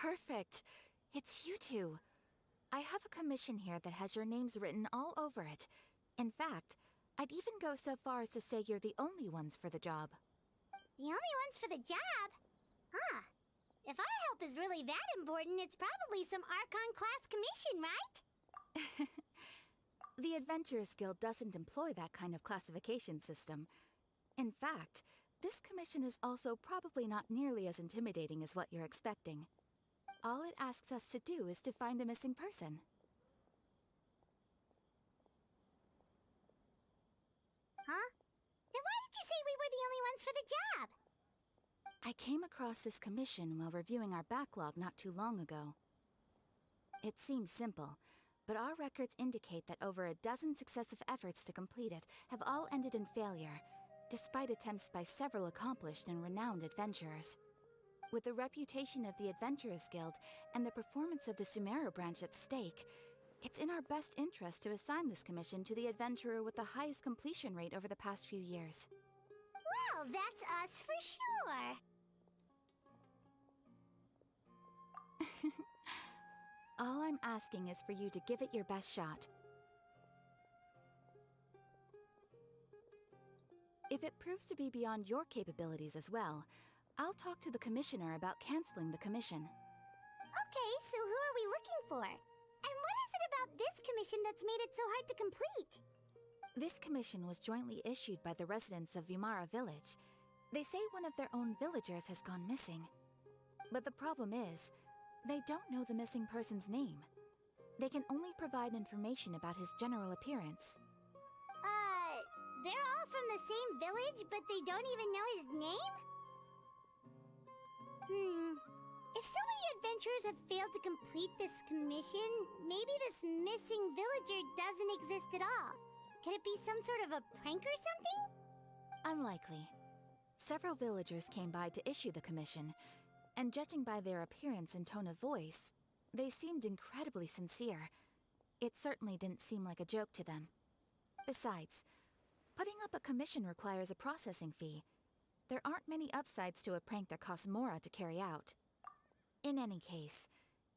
Perfect. It's you two. I have a commission here that has your names written all over it. In fact, I'd even go so far as to say you're the only ones for the job. The only ones for the job? Huh. If our help is really that important, it's probably some Archon-class commission, right? The Adventurers Guild doesn't employ that kind of classification system. In fact, this commission is also probably not nearly as intimidating as what you're expecting. All it asks us to do is to find a missing person. Huh? Then why did you say we were the only ones for the job? I came across this commission while reviewing our backlog not too long ago. It seems simple, but our records indicate that over a dozen successive efforts to complete it have all ended in failure, despite attempts by several accomplished and renowned adventurers. With the reputation of the Adventurers Guild and the performance of the Sumeru branch at stake, it's in our best interest to assign this commission to the adventurer with the highest completion rate over the past few years. Well, that's us for sure. All I'm asking is for you to give it your best shot. If it proves to be beyond your capabilities as well, I'll talk to the commissioner about canceling the commission. Okay, so who are we looking for? And what is it about this commission that's made it so hard to complete? This commission was jointly issued by the residents of Vimara Village. They say one of their own villagers has gone missing. But the problem is, they don't know the missing person's name. They can only provide information about his general appearance. They're all from the same village, but they don't even know his name? If so many adventurers have failed to complete this commission, maybe this missing villager doesn't exist at all. Could it be some sort of a prank or something? Unlikely. Several villagers came by to issue the commission, and judging by their appearance and tone of voice, they seemed incredibly sincere. It certainly didn't seem like a joke to them. Besides, putting up a commission requires a processing fee. There aren't many upsides to a prank that costs Mora to carry out. In any case,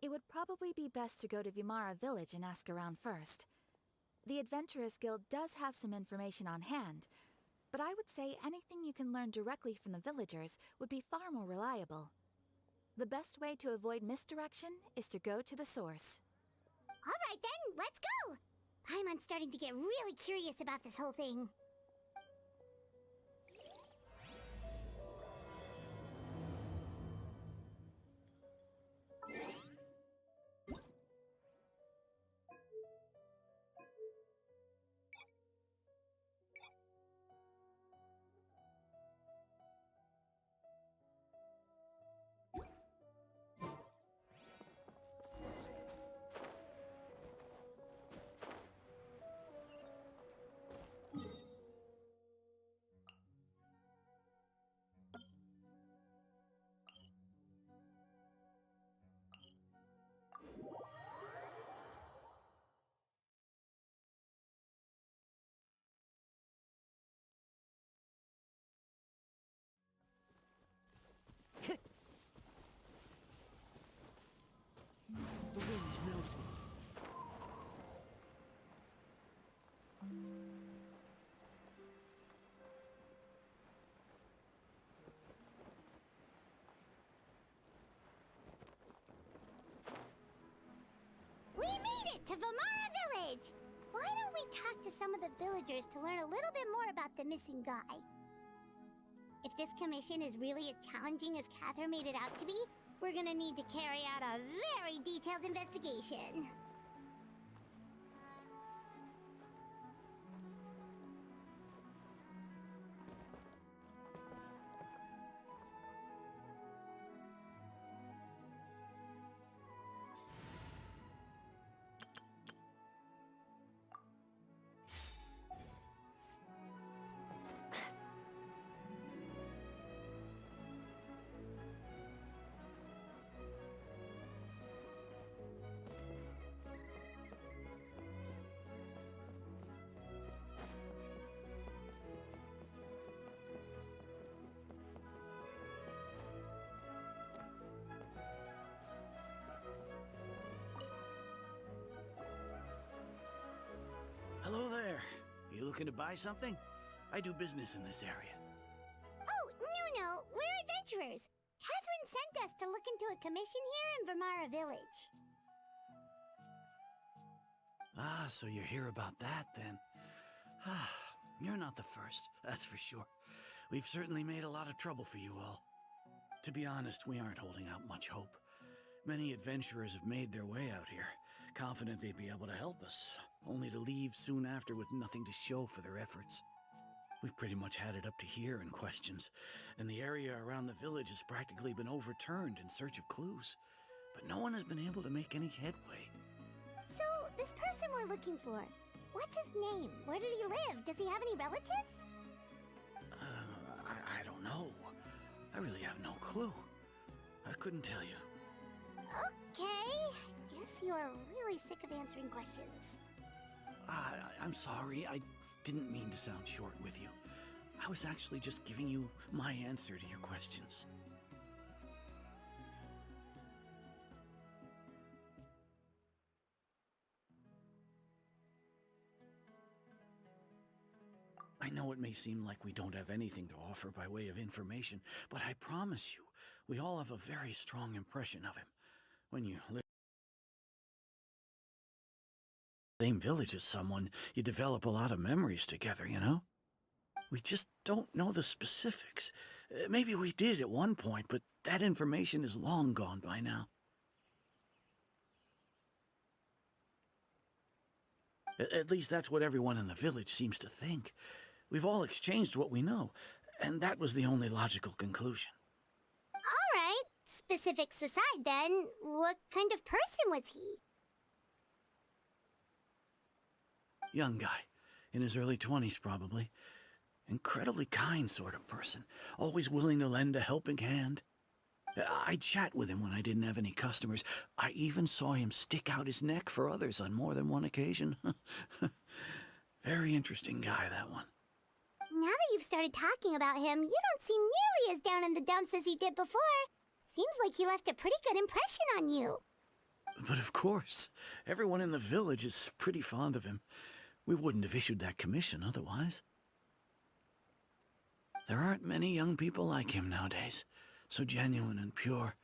it would probably be best to go to Vimara Village and ask around first. The Adventurers Guild does have some information on hand, but I would say anything you can learn directly from the villagers would be far more reliable. The best way to avoid misdirection is to go to the source. All right then, let's go! I'm starting to get really curious about this whole thing. The wind knows me. We made it to Vimara Village! Why don't we talk to some of the villagers to learn a little bit more about the missing guy? If this commission is really as challenging as Catherine made it out to be, we're gonna need to carry out a very detailed investigation. looking to buy something? I do business in this area. Oh, no. We're adventurers. Catherine sent us to look into a commission here in Vermara Village. Ah, so you're here about that, then. Ah, you're not the first, that's for sure. We've certainly made a lot of trouble for you all. To be honest, we aren't holding out much hope. Many adventurers have made their way out here, confident they'd be able to help us, only to leave soon after with nothing to show for their efforts. We've pretty much had it up to here in questions, and the area around the village has practically been overturned in search of clues. But no one has been able to make any headway. So, this person we're looking for, what's his name? Where did he live? Does he have any relatives? I don't know. I really have no clue. I couldn't tell you. Okay, guess you are really sick of answering questions. I'm sorry, I didn't mean to sound short with you. I was actually just giving you my answer to your questions. I know it may seem like we don't have anything to offer by way of information, but I promise you, we all have a very strong impression of him. When you live in the same village as someone, you develop a lot of memories together, you know? We just don't know the specifics. Maybe we did at one point, but that information is long gone by now. At least that's what everyone in the village seems to think. We've all exchanged what we know, and that was the only logical conclusion. All right, specifics aside then, what kind of person was he? Young guy, in his early 20s probably. Incredibly kind sort of person, always willing to lend a helping hand. I'd chat with him when I didn't have any customers. I even saw him stick out his neck for others on more than one occasion. Very interesting guy, that one. Now that you've started talking about him, you don't seem nearly as down in the dumps as you did before. Seems like he left a pretty good impression on you. But of course, everyone in the village is pretty fond of him. We wouldn't have issued that commission otherwise. There aren't many young people like him nowadays, so genuine and pure.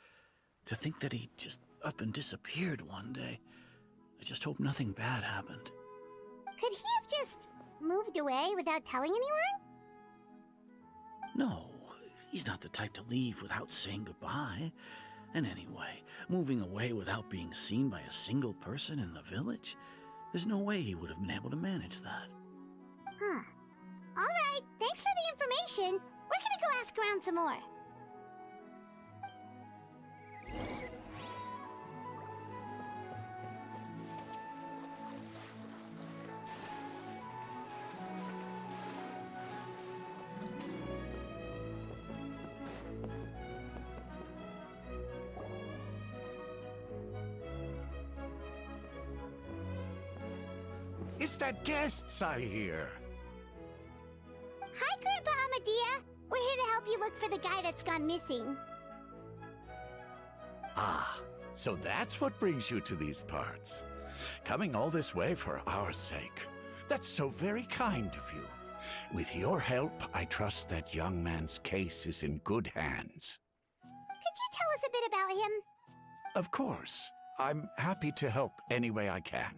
To think that he just up and disappeared one day. I just hope nothing bad happened. Could he have just moved away without telling anyone? No, he's not the type to leave without saying goodbye. And anyway, moving away without being seen by a single person in the village? There's no way he would have been able to manage that. Huh. Alright, thanks for the information. We're gonna go ask around some more. It's that guests I hear. Hi, Grandpa Amadea. We're here to help you look for the guy that's gone missing. Ah, so that's what brings you to these parts. Coming all this way for our sake. That's so very kind of you. With your help, I trust that young man's case is in good hands. Could you tell us a bit about him? Of course. I'm happy to help any way I can.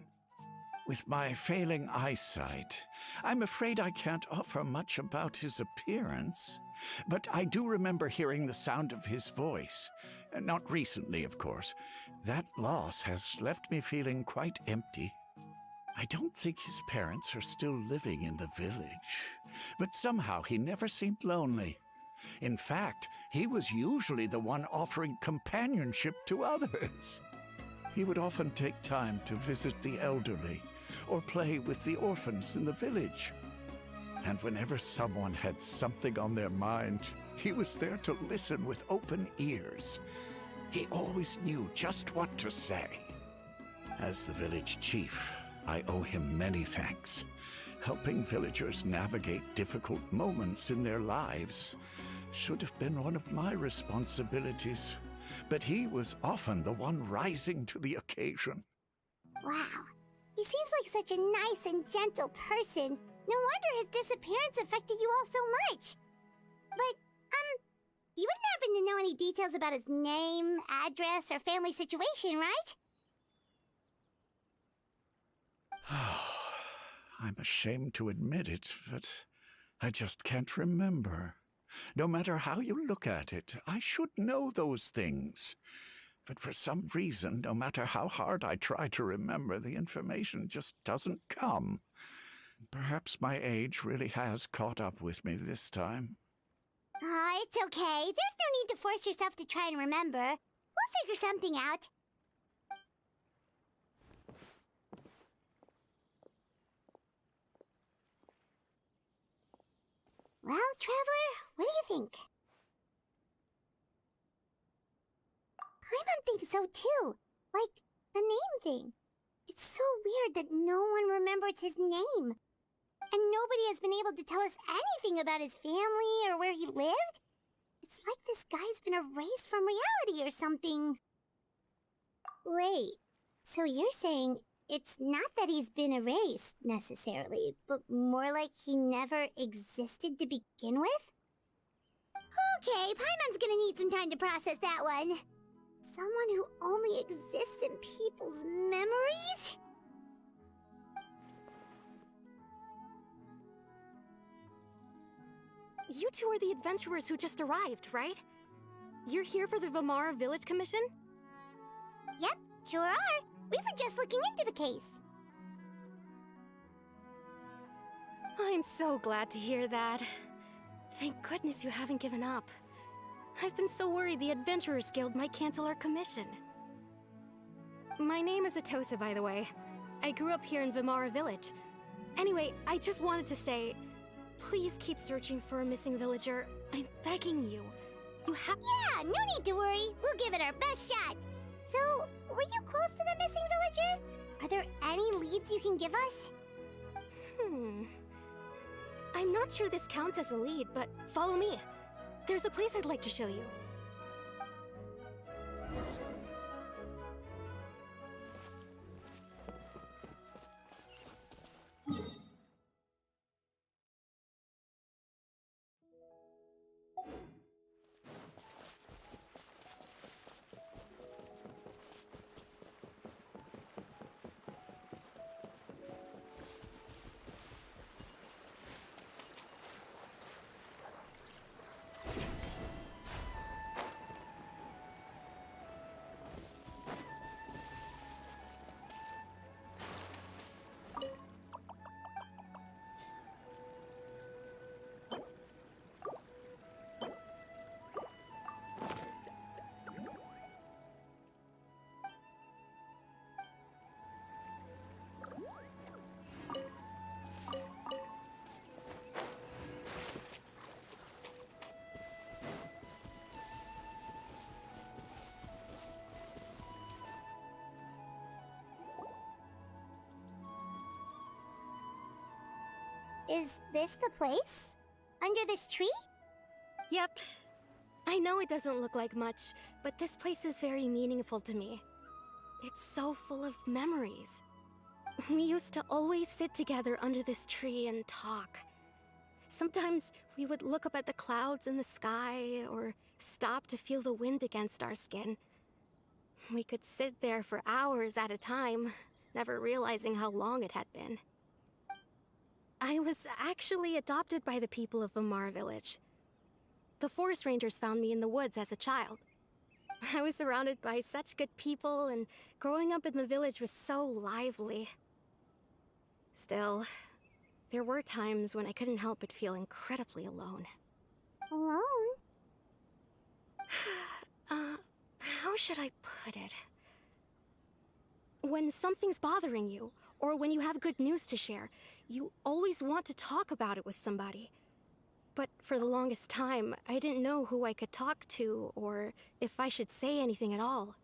With my failing eyesight, I'm afraid I can't offer much about his appearance. But I do remember hearing the sound of his voice. Not recently, of course. That loss has left me feeling quite empty. I don't think his parents are still living in the village. But somehow he never seemed lonely. In fact, he was usually the one offering companionship to others. He would often take time to visit the elderly, or play with the orphans in the village. And whenever someone had something on their mind, he was there to listen with open ears. He always knew just what to say. As the village chief, I owe him many thanks. Helping villagers navigate difficult moments in their lives should have been one of my responsibilities. But he was often the one rising to the occasion. Wow. He seems like such a nice and gentle person. No wonder his disappearance affected you all so much. But, you wouldn't happen to know any details about his name, address, or family situation, right? I'm ashamed to admit it, but I just can't remember. No matter how you look at it, I should know those things. But for some reason, no matter how hard I try to remember, the information just doesn't come. Perhaps my age really has caught up with me this time. It's okay. There's no need to force yourself to try and remember. We'll figure something out. Well, Traveler, what do you think? Paimon thinks so too. Like, the name thing. It's so weird that no one remembers his name. And nobody has been able to tell us anything about his family or where he lived. It's like this guy's been erased from reality or something. Wait, so you're saying it's not that he's been erased, necessarily, but more like he never existed to begin with? Okay, Paimon's gonna need some time to process that one. Someone who only exists in people's memories? You two are the adventurers who just arrived, right? You're here for the Vamara Village Commission? Yep, sure are. We were just looking into the case. I'm so glad to hear that. Thank goodness you haven't given up. I've been so worried the Adventurers Guild might cancel our commission. My name is Atosa, by the way. I grew up here in Vamara Village. Anyway, I just wanted to say, please keep searching for a missing villager. I'm begging you. You have— Yeah, no need to worry. We'll give it our best shot. So, were you close to the missing villager? Are there any leads you can give us? I'm not sure this counts as a lead, but follow me. There's a place I'd like to show you. Is this the place? Under this tree? Yep. I know it doesn't look like much, but this place is very meaningful to me. It's so full of memories. We used to always sit together under this tree and talk. Sometimes we would look up at the clouds in the sky, or stop to feel the wind against our skin. We could sit there for hours at a time, never realizing how long it had been. I was actually adopted by the people of Vamara Village. The forest rangers found me in the woods as a child. I was surrounded by such good people, and growing up in the village was so lively. Still, there were times when I couldn't help but feel incredibly alone. Alone? How should I put it? When something's bothering you, or when you have good news to share, you always want to talk about it with somebody. But for the longest time, I didn't know who I could talk to, or if I should say anything at all.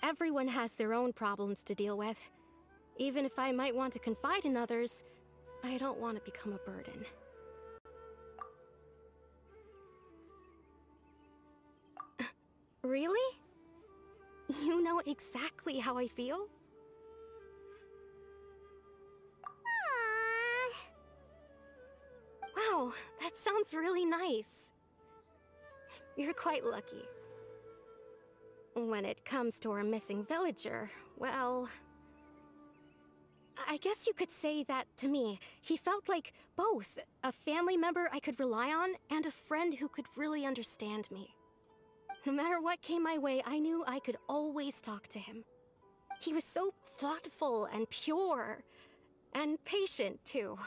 Everyone has their own problems to deal with. Even if I might want to confide in others, I don't want to become a burden. Really? You know exactly how I feel? Aww. Wow, that sounds really nice. You're quite lucky. When it comes to our missing villager, well... I guess you could say that to me. He felt like both a family member I could rely on and a friend who could really understand me. No matter what came my way, I knew I could always talk to him. He was so thoughtful and pure, and patient too.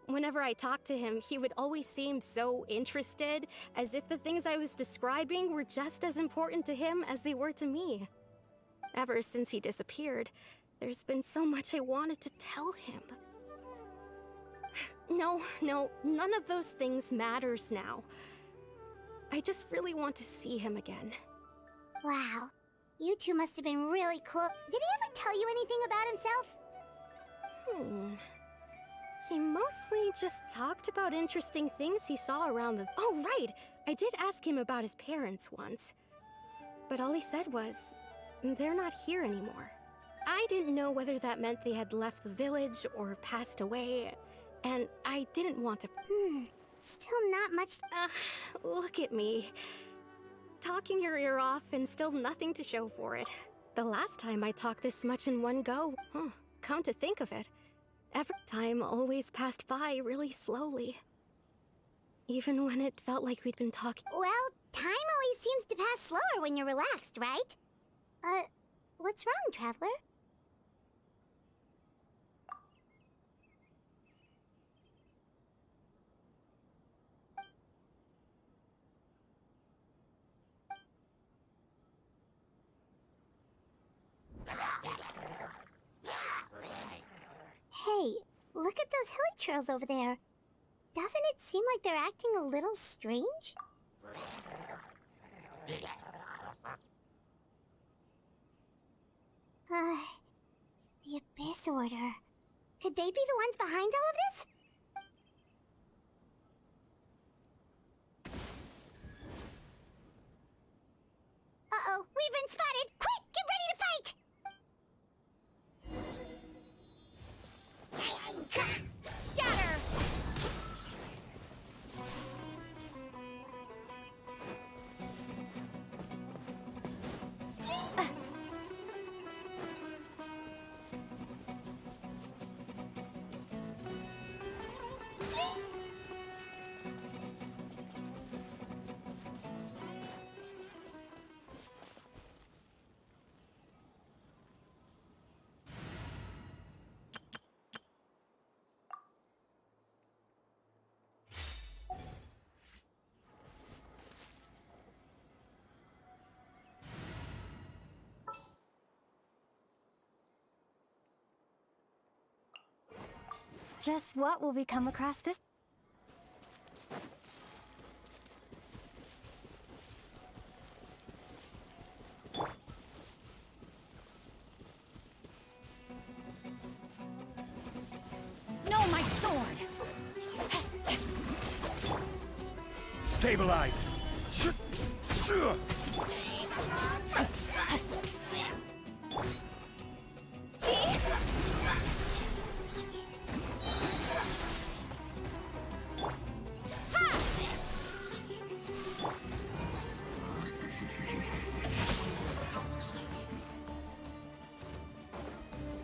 Whenever I talked to him, he would always seem so interested, as if the things I was describing were just as important to him as they were to me. Ever since he disappeared, there's been so much I wanted to tell him. No, none of those things matters now. I just really want to see him again. Wow. You two must have been really cool. Did he ever tell you anything about himself? He mostly just talked about interesting things he saw around the... Oh, right! I did ask him about his parents once. But all he said was, they're not here anymore. I didn't know whether that meant they had left the village or passed away, and I didn't want to... Still not much... Look at me. Talking your ear off and still nothing to show for it. The last time I talked this much in one go, come to think of it, every time always passed by really slowly. Even when it felt like we'd been talking... Well, time always seems to pass slower when you're relaxed, right? What's wrong, Traveler? Hey, look at those hilichurls over there. Doesn't it seem like they're acting a little strange? The Abyss Order. Could they be the ones behind all of this? Uh-oh, we've been spotted! Quick, get ready to fight! Scatter! Just what will we come across this? No, my sword! Stabilize!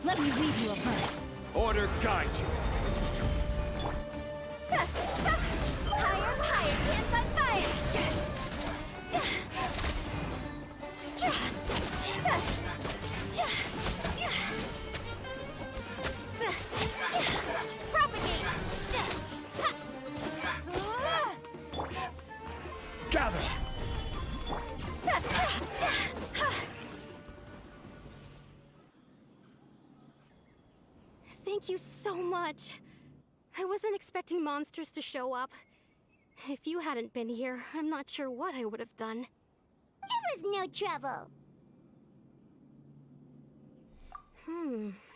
Let me read you a verse. Order guide you. Higher, higher, hands on fire! Propagate! Gather! Thank you so much. I wasn't expecting monsters to show up. If you hadn't been here, I'm not sure what I would have done. It was no trouble.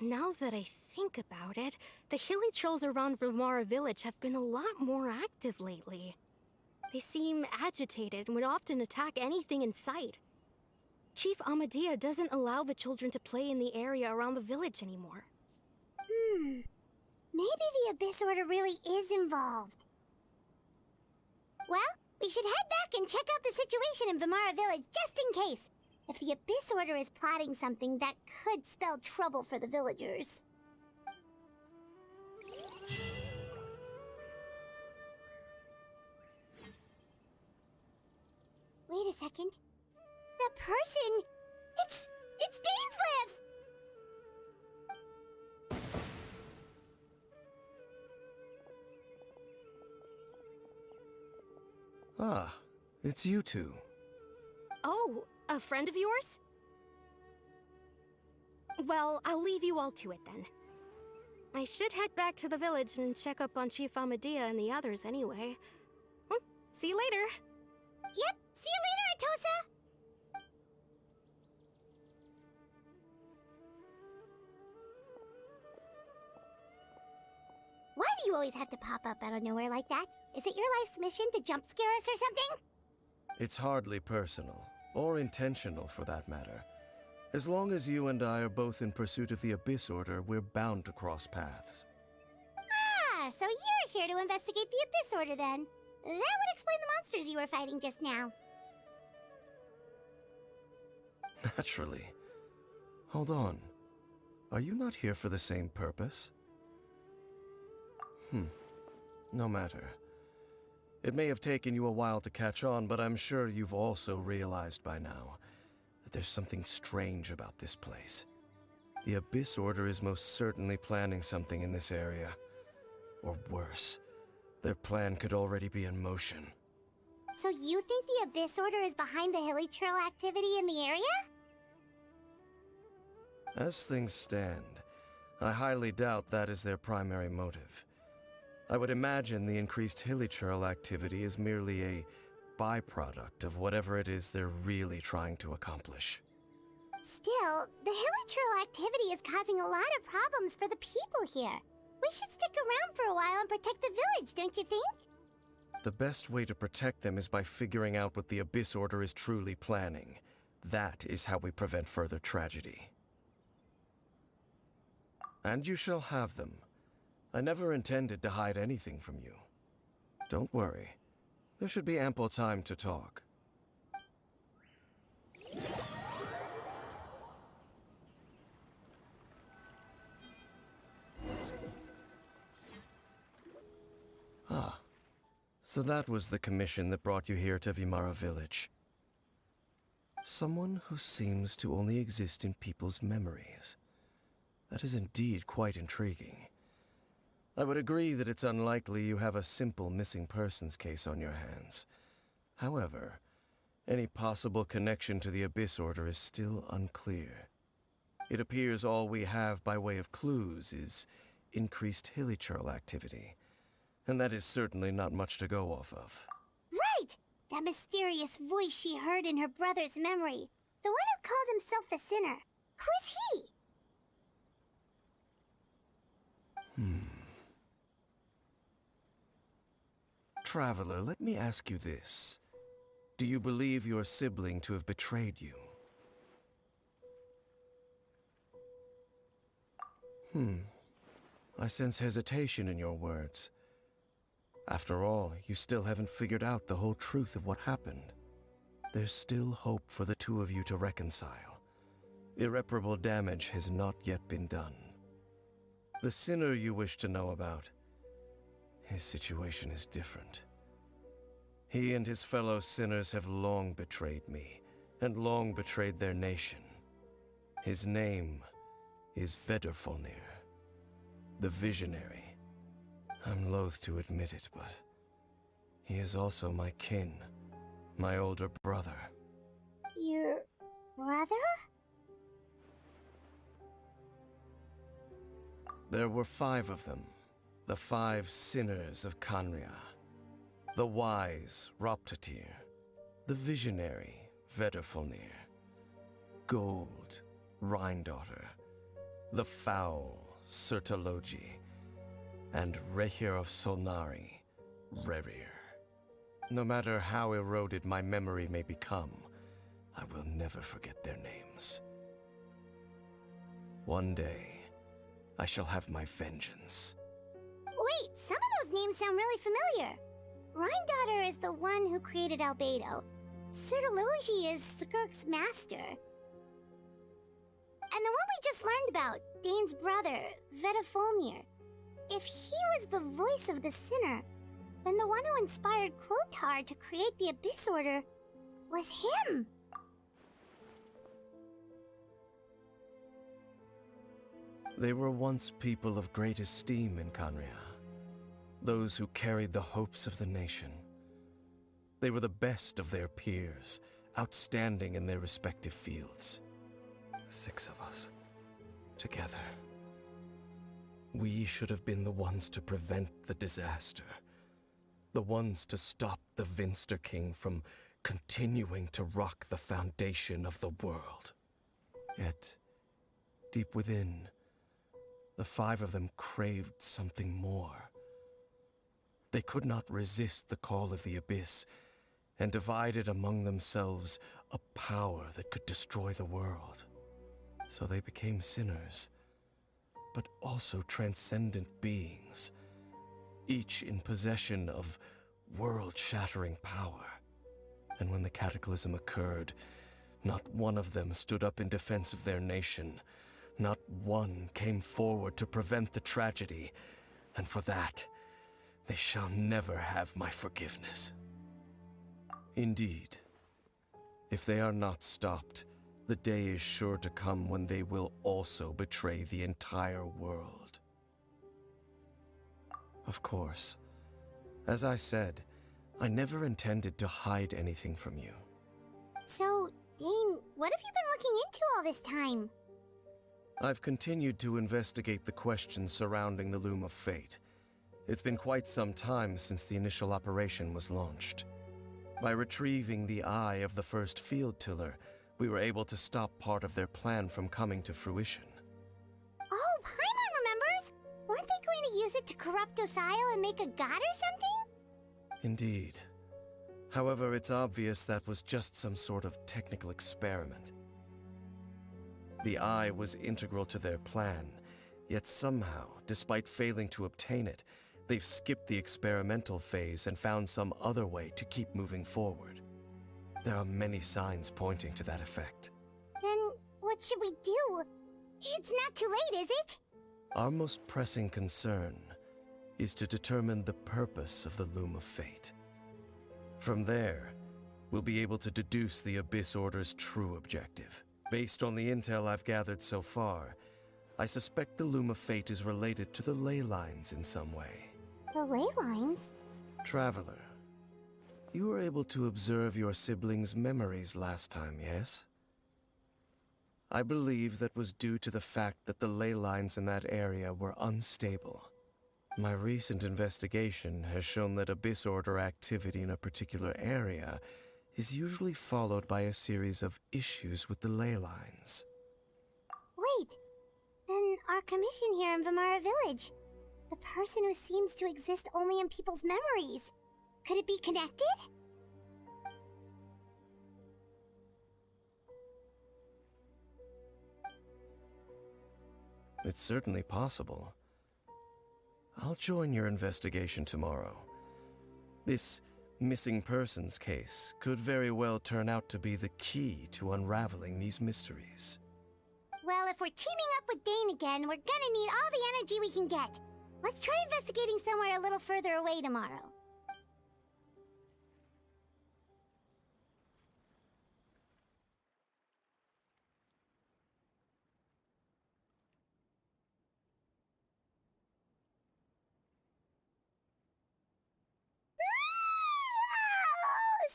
Now that I think about it, the hilly trolls around Vilmara village have been a lot more active lately. They seem agitated and would often attack anything in sight. Chief Amadea doesn't allow the children to play in the area around the village anymore. Maybe the Abyss Order really is involved. Well, we should head back and check out the situation in Vilmara village just in case. If the Abyss Order is plotting something that could spell trouble for the villagers. Wait a second. That person... It's Dainsleif! Ah, it's you two. Oh, a friend of yours? Well, I'll leave you all to it then. I should head back to the village and check up on Chief Amadea and the others anyway. See you later. Yep, see you later, Atosa! Why do you always have to pop up out of nowhere like that? Is it your life's mission to jump scare us or something? It's hardly personal, or intentional for that matter. As long as you and I are both in pursuit of the Abyss Order, we're bound to cross paths. Ah, so you're here to investigate the Abyss Order then. That would explain the monsters you were fighting just now. Naturally. Hold on. Are you not here for the same purpose? No matter. It may have taken you a while to catch on, but I'm sure you've also realized by now that there's something strange about this place. The Abyss Order is most certainly planning something in this area. Or worse, their plan could already be in motion. So you think the Abyss Order is behind the hilly trail activity in the area? As things stand, I highly doubt that is their primary motive. I would imagine the increased hilly trail activity is merely a byproduct of whatever it is they're really trying to accomplish. Still, the hilly trail activity is causing a lot of problems for the people here. We should stick around for a while and protect the village, don't you think? The best way to protect them is by figuring out what the Abyss Order is truly planning. That is how we prevent further tragedy. And you shall have them. I never intended to hide anything from you. Don't worry. There should be ample time to talk. Ah. So that was the commission that brought you here to Vilmara village. Someone who seems to only exist in people's memories. That is indeed quite intriguing. I would agree that it's unlikely you have a simple missing persons case on your hands. However, any possible connection to the Abyss Order is still unclear. It appears all we have by way of clues is increased hilly trail activity, and that is certainly not much to go off of. Right! That mysterious voice she heard in her brother's memory. The one who called himself a sinner. Who is he? Traveler, let me ask you this. Do you believe your sibling to have betrayed you? I sense hesitation in your words. After all, you still haven't figured out the whole truth of what happened. There's still hope for the two of you to reconcile. Irreparable damage has not yet been done. The sinner you wish to know about, his situation is different. He and his fellow sinners have long betrayed me, and long betrayed their nation. His name is Vedrfolnir, the Visionary. I'm loath to admit it, but he is also my kin, my older brother. Your brother? There were 5 of them, the 5 sinners of Khaenri'ah. The wise Roptatyr, the visionary Vedrfolnir, Gold, Rhine-daughter, the foul Sertologi, and Rehir of Solnari, Rerir. No matter how eroded my memory may become, I will never forget their names. One day, I shall have my vengeance. Wait, some of those names sound really familiar. Rhyndaughtr is the one who created Albedo. Sertologi is Skirk's master. And the one we just learned about, Dane's brother, Vedafulnir. If he was the voice of the sinner, then the one who inspired Clothar to create the Abyss Order was him! They were once people of great esteem in Khaenri'ah. Those who carried the hopes of the nation. They were the best of their peers, outstanding in their respective fields. 6 of us, together. We should have been the ones to prevent the disaster. The ones to stop the Vinster King from continuing to rock the foundation of the world. Yet, deep within, the 5 of them craved something more. They could not resist the call of the Abyss, and divided among themselves a power that could destroy the world. So they became sinners, but also transcendent beings, each in possession of world-shattering power. And when the cataclysm occurred, not one of them stood up in defense of their nation. Not one came forward to prevent the tragedy, and for that, they shall never have my forgiveness. Indeed, if they are not stopped, the day is sure to come when they will also betray the entire world. Of course, as I said, I never intended to hide anything from you. So, Dane, what have you been looking into all this time? I've continued to investigate the questions surrounding the Loom of Fate. It's been quite some time since the initial operation was launched. By retrieving the eye of the first field tiller, we were able to stop part of their plan from coming to fruition. Oh, Paimon remembers! Weren't they going to use it to corrupt Dosile and make a god or something? Indeed. However, it's obvious that was just some sort of technical experiment. The eye was integral to their plan, yet somehow, despite failing to obtain it, they've skipped the experimental phase and found some other way to keep moving forward. There are many signs pointing to that effect. Then, what should we do? It's not too late, is it? Our most pressing concern is to determine the purpose of the Loom of Fate. From there, we'll be able to deduce the Abyss Order's true objective. Based on the intel I've gathered so far, I suspect the Loom of Fate is related to the ley lines in some way. The ley lines? Traveler, you were able to observe your siblings' memories last time, yes? I believe that was due to the fact that the ley lines in that area were unstable. My recent investigation has shown that Abyss Order activity in a particular area is usually followed by a series of issues with the ley lines. Wait, then our commission here in Vimara Village, the person who seems to exist only in people's memories, could it be connected? It's certainly possible. I'll join your investigation tomorrow. This missing persons case could very well turn out to be the key to unraveling these mysteries. Well, if we're teaming up with Dane again, we're gonna need all the energy we can get. Let's try investigating somewhere a little further away tomorrow.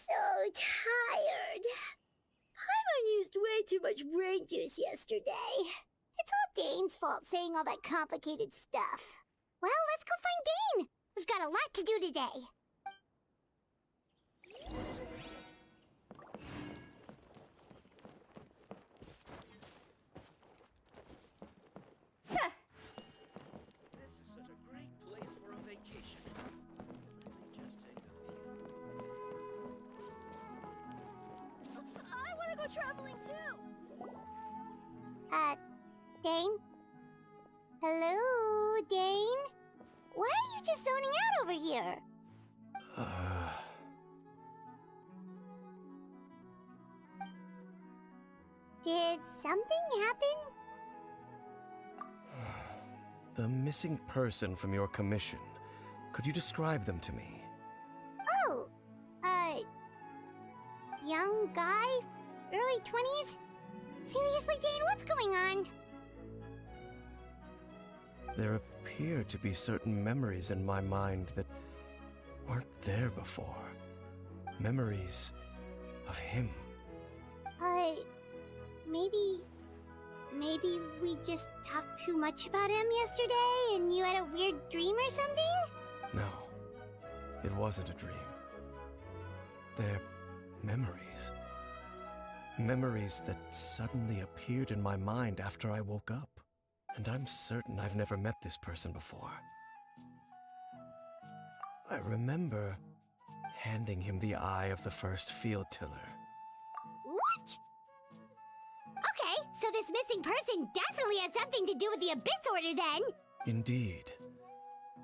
So tired. Paimon used way too much brain juice yesterday. It's all Dane's fault saying all that complicated stuff. Well, let's go find Dane. We've got a lot to do today. traveling too! Dane? Hello, Dane? Why are you just zoning out over here? Did something happen? The missing person from your commission. Could you describe them to me? Oh, young guy? Early 20s? Seriously, Dane, what's going on? There appear to be certain memories in my mind that weren't there before. Memories of him. Maybe we just talked too much about him yesterday and you had a weird dream or something? No, it wasn't a dream. They're memories. Memories that suddenly appeared in my mind after I woke up. And I'm certain I've never met this person before. I remember handing him the eye of the first field tiller. What? Okay, so this missing person definitely has something to do with the Abyss Order then! Indeed.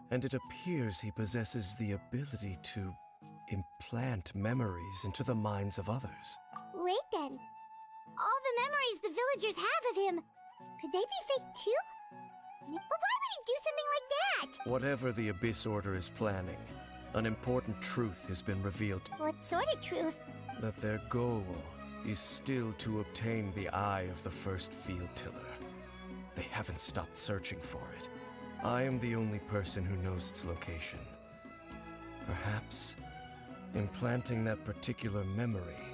And it appears he possesses the ability to implant memories into the minds of others. Wait then. All the memories the villagers have of him, could they be fake too? But why would he do something like that? Whatever the Abyss Order is planning, an important truth has been revealed. What sort of truth? That their goal is still to obtain the eye of the first field tiller. They haven't stopped searching for it. I am the only person who knows its location. Perhaps implanting that particular memory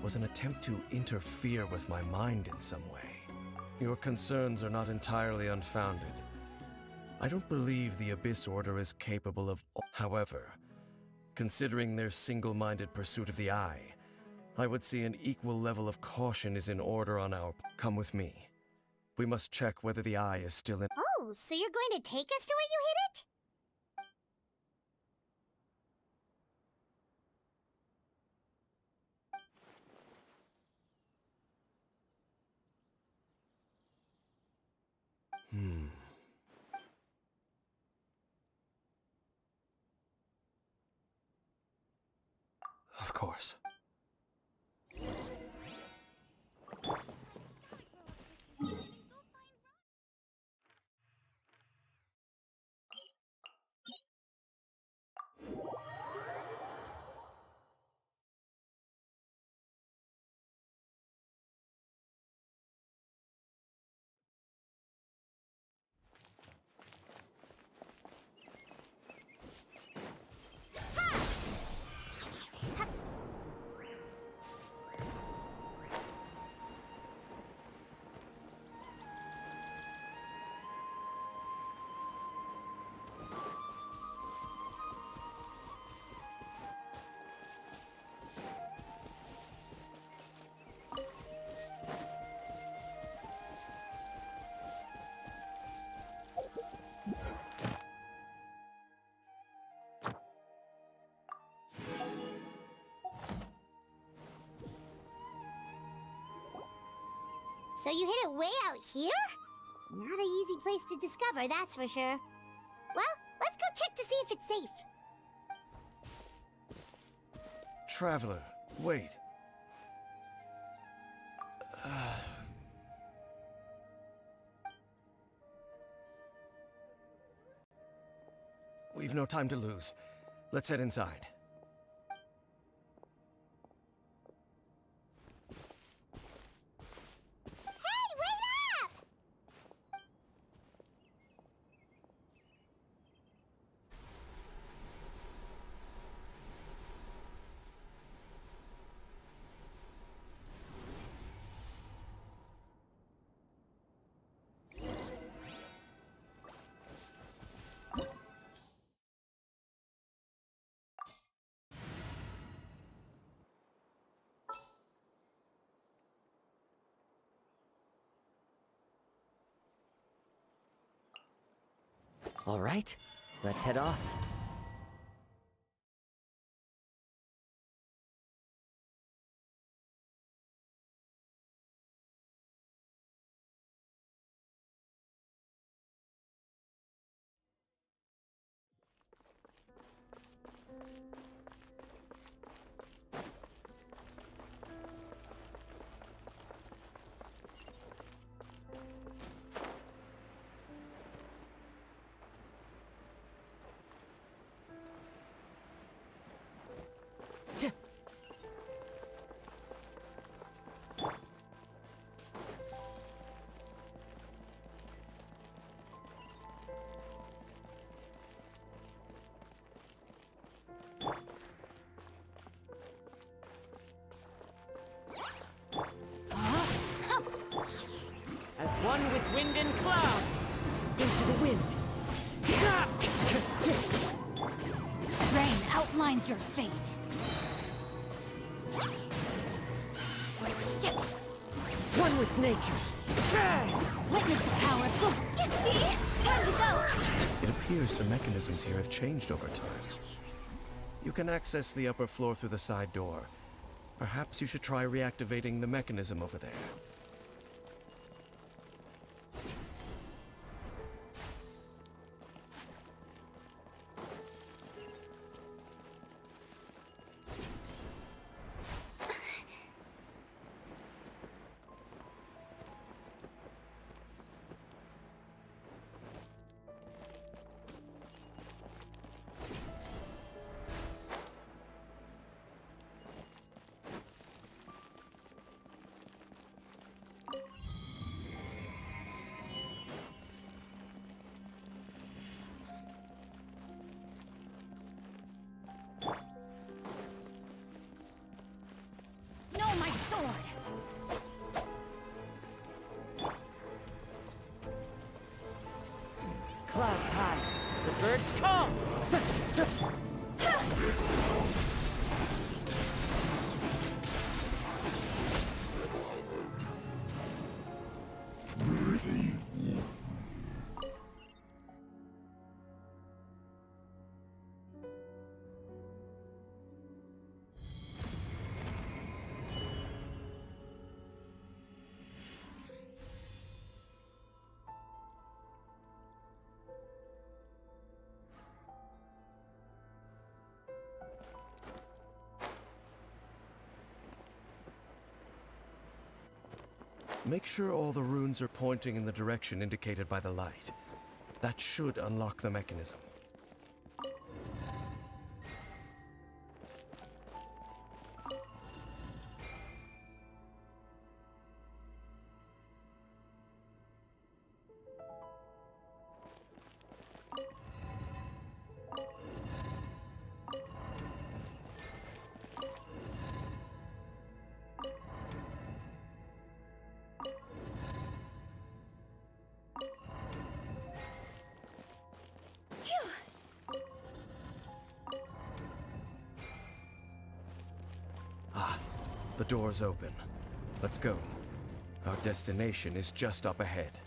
was an attempt to interfere with my mind in some way. Your concerns are not entirely unfounded. I don't believe the Abyss Order is capable of... However, considering their single-minded pursuit of the Eye, I would say an equal level of caution is in order on our... Come with me. We must check whether the Eye is still in... Oh, so you're going to take us to where you hid it? Of course. So you hid it way out here? Not an easy place to discover, that's for sure. Well, let's go check to see if it's safe. Traveler, wait. We've no time to lose. Let's head inside. Hey, wait up! All right, let's head off. wind and cloud! Into the wind! Rain outlines your fate. One with nature! Witness the power of See? Time to go! It appears the mechanisms here have changed over time. You can access the upper floor through the side door. Perhaps you should try reactivating the mechanism over there. No, my sword! Clouds high, the birds come! Make sure all the runes are pointing in the direction indicated by the light. That should unlock the mechanism. The door's open. Let's go. Our destination is just up ahead.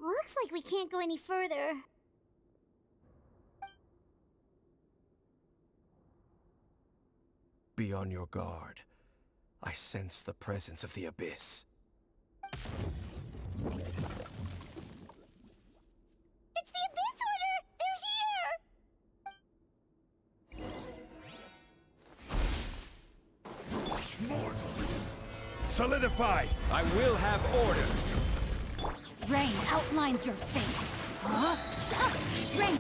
Looks like we can't go any further. Be on your guard. I sense the presence of the Abyss. It's the Abyss Order! They're here! Solidify! I will have order! Rain outlines your fate. Huh? Rain!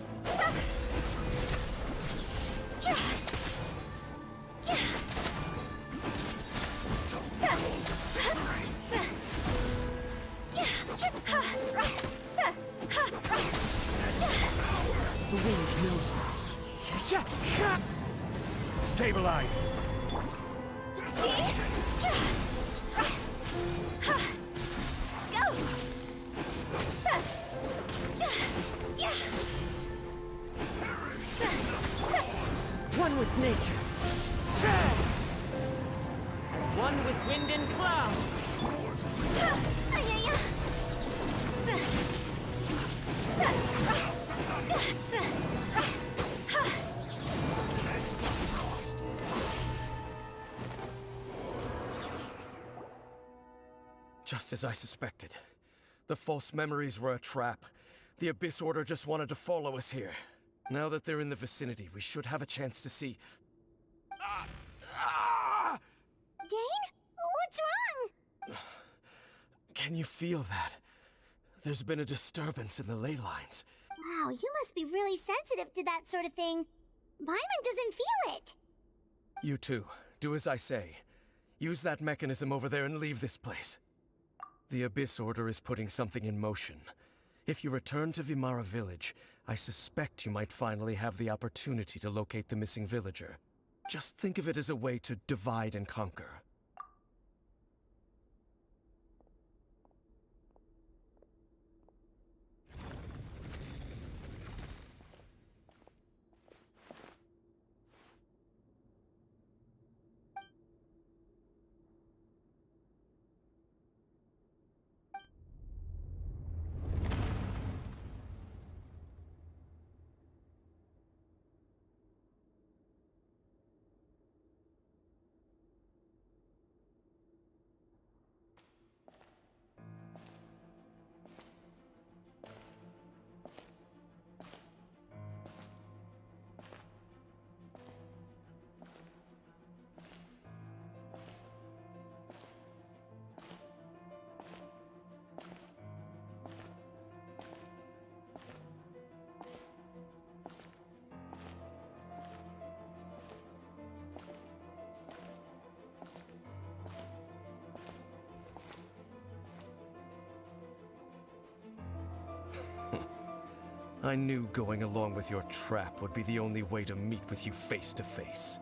The wind knows me. Stabilize! One with nature. As one with wind and cloud. Just as I suspected. The false memories were a trap. The Abyss Order just wanted to follow us here. Now that they're in the vicinity, we should have a chance to see... Dane? What's wrong? Can you feel that? There's been a disturbance in the ley lines. Wow, you must be really sensitive to that sort of thing. Paimon doesn't feel it. You too. Do as I say. Use that mechanism over there and leave this place. The Abyss Order is putting something in motion. If you return to Vimara Village, I suspect you might finally have the opportunity to locate the missing villager. Just think of it as a way to divide and conquer. I knew going along with your trap would be the only way to meet with you face to face.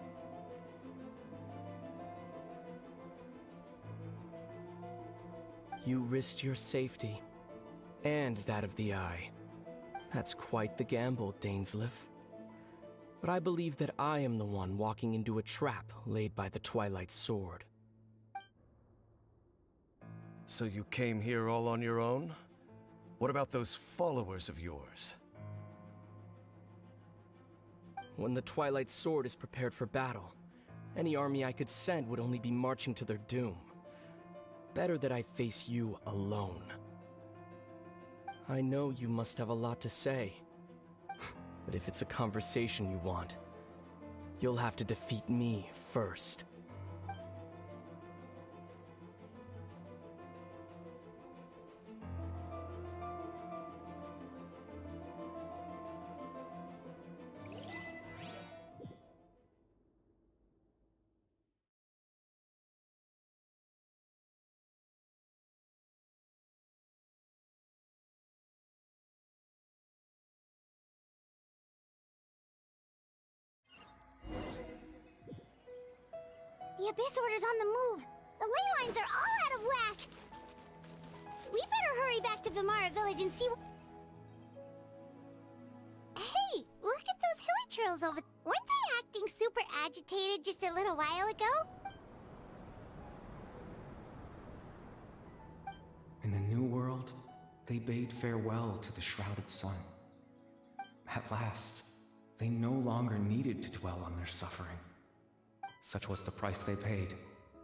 You risked your safety, and that of the Eye. That's quite the gamble, Dainsleif. But I believe that I am the one walking into a trap laid by the Twilight Sword. So you came here all on your own? What about those followers of yours? When the Twilight Sword is prepared for battle, any army I could send would only be marching to their doom. Better that I face you alone. I know you must have a lot to say, but if it's a conversation you want, you'll have to defeat me first. The Abyss Order's on the move. The ley lines are all out of whack. We better hurry back to Vimara Village and see what... Hey, look at those hilly trails over... Weren't they acting super agitated just a little while ago? In the New World, they bade farewell to the shrouded sun. At last, they no longer needed to dwell on their suffering. Such was the price they paid,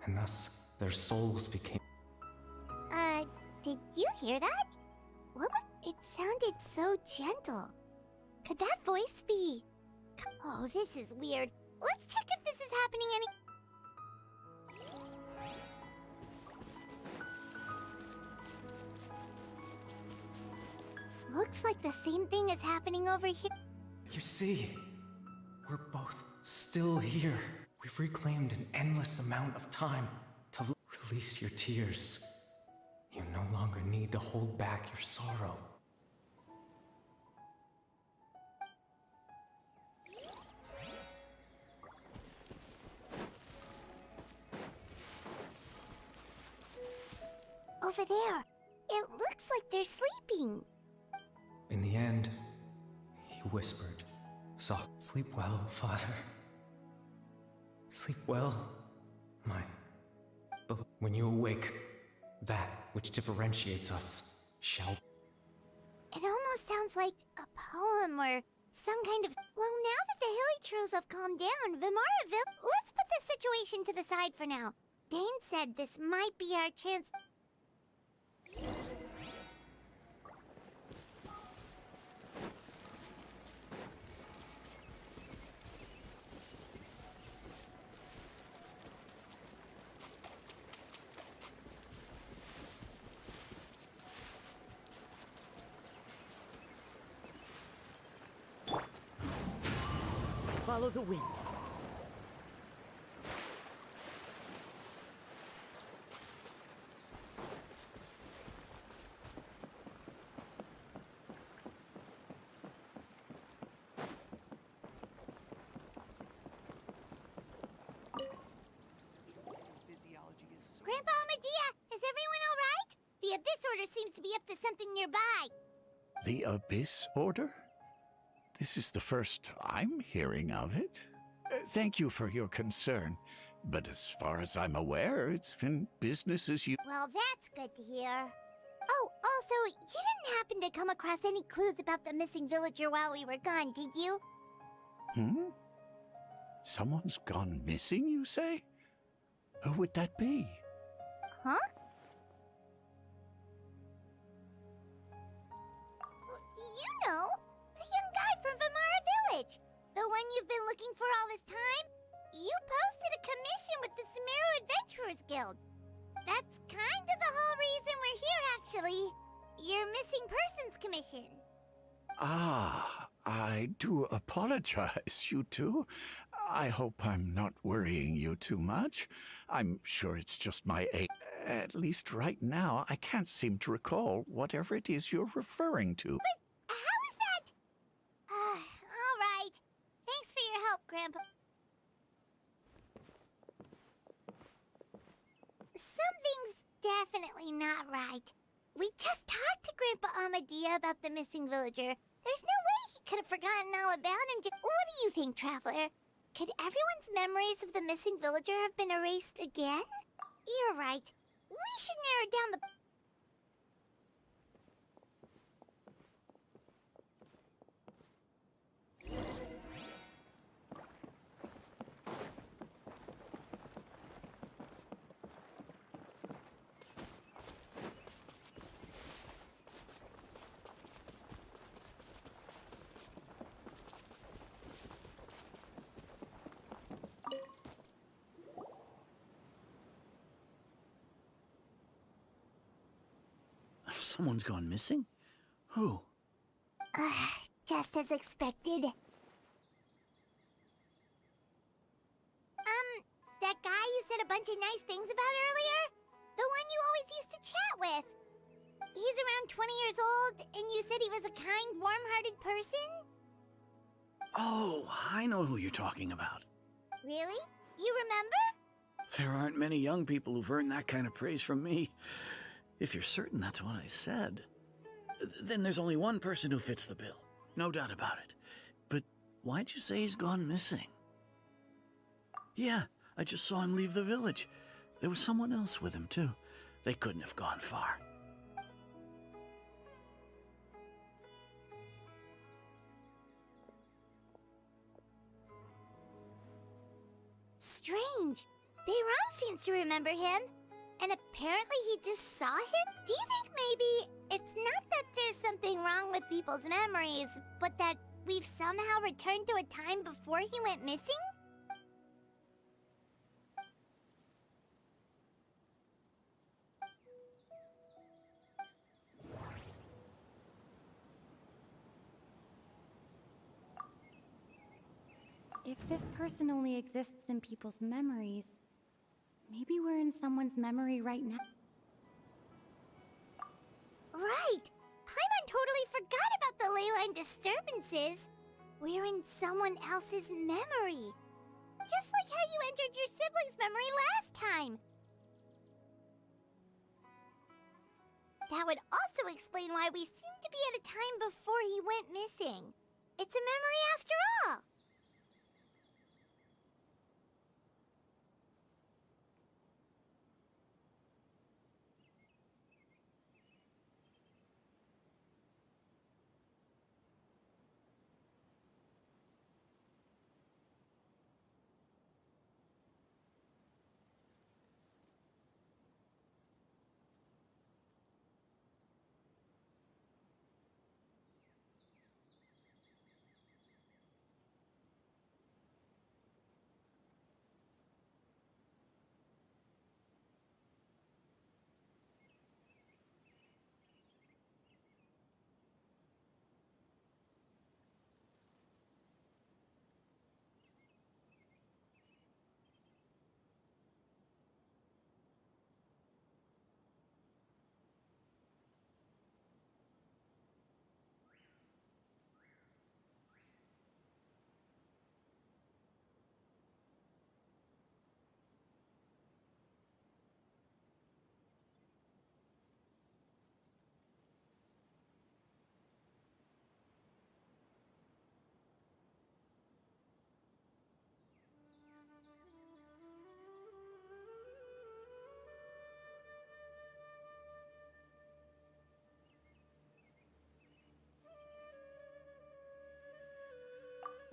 and thus their souls became... Did you hear that? What was... It sounded so gentle. Could that voice be... Oh, this is weird. Let's check if this is happening Looks like the same thing is happening over here. You see, we're both still here. We've reclaimed an endless amount of time to release your tears. You no longer need to hold back your sorrow. Over there. It looks like they're sleeping. In the end, he whispered, "Soft, sleep well, Father. Sleep well, my... But when you awake, that which differentiates us shall..." It almost sounds like a poem or some kind of... Well, now that the hilly trails have calmed down, Vimaraville... Let's put this situation to the side for now. Dane said this might be our chance... follow the wind. Grandpa Medea, is everyone all right? The Abyss Order seems to be up to something nearby. The Abyss Order? This is the first I'm hearing of it. Thank you for your concern, but as far as I'm aware, it's been business as usual. Well, that's good to hear. Oh, also, you didn't happen to come across any clues about the missing villager while we were gone, did you? Someone's gone missing, you say? Who would that be? Huh? You know, the young guy from Vamara Village. The one you've been looking for all this time. You posted a commission with the Sumeru Adventurers Guild. That's kind of the whole reason we're here, actually. Your missing persons commission. Ah, I do apologize, you two. I hope I'm not worrying you too much. I'm sure it's just my age. At least right now, I can't seem to recall whatever it is you're referring to. But how is that? All right. Thanks for your help, Grandpa. Something's definitely not right. We just talked to Grandpa Amadea about the missing villager. There's no way he could have forgotten all about him. What do you think, Traveler? Could everyone's memories of the missing villager have been erased again? You're right. We should narrow down the... Someone's gone missing? Who? Just as expected. That guy you said a bunch of nice things about earlier? The one you always used to chat with. He's around 20 years old, and you said he was a kind, warm-hearted person? Oh, I know who you're talking about. Really? You remember? There aren't many young people who've earned that kind of praise from me. If you're certain that's what I said, then there's only one person who fits the bill. No doubt about it. But why'd you say he's gone missing? Yeah, I just saw him leave the village. There was someone else with him, too. They couldn't have gone far. Strange. Bayram seems to remember him. And apparently he just saw him? Do you think maybe it's not that there's something wrong with people's memories, but that we've somehow returned to a time before he went missing? If this person only exists in people's memories, maybe we're in someone's memory right now. Right! Paimon totally forgot about the ley line disturbances. We're in someone else's memory. Just like how you entered your sibling's memory last time. That would also explain why we seem to be at a time before he went missing. It's a memory after all.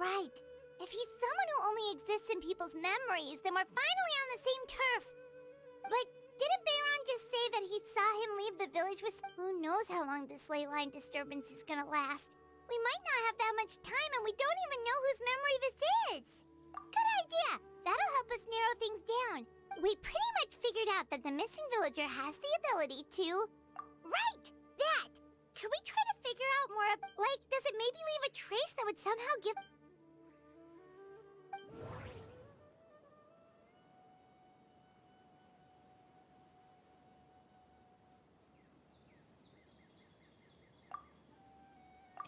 Right. If he's someone who only exists in people's memories, then we're finally on the same turf. But didn't Bayron just say that he saw him leave the village with... Who knows how long this ley line disturbance is gonna last? We might not have that much time, and we don't even know whose memory this is. Good idea. That'll help us narrow things down. We pretty much figured out that the missing villager has the ability to... Right! That! Could we try to figure out more like, does it maybe leave a trace that would somehow give...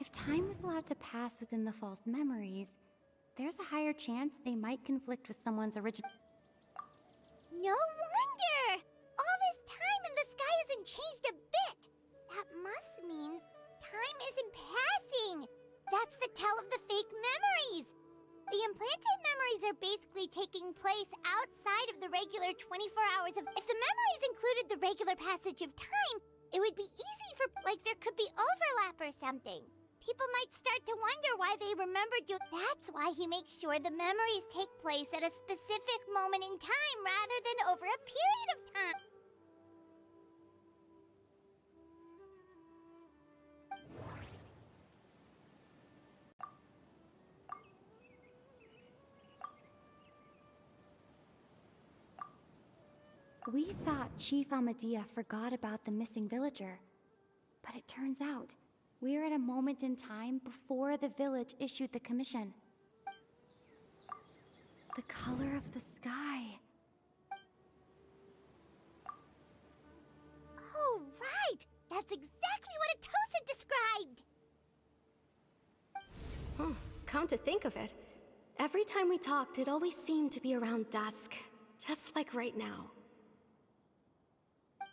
If time was allowed to pass within the false memories, there's a higher chance they might conflict with someone's original... No wonder! All this time and the sky hasn't changed a bit! That must mean time isn't passing! That's the tell of the fake memories! The implanted memories are basically taking place outside of the regular 24 hours of... If the memories included the regular passage of time, it would be easy for... like there could be overlap or something. People might start to wonder why they remembered you. That's why he makes sure the memories take place at a specific moment in time rather than over a period of time. We thought Chief Amadea forgot about the missing villager, but it turns out we're at a moment in time before the village issued the commission. The color of the sky. Oh, right! That's exactly what Atosa described! Come to think of it, every time we talked, it always seemed to be around dusk, just like right now.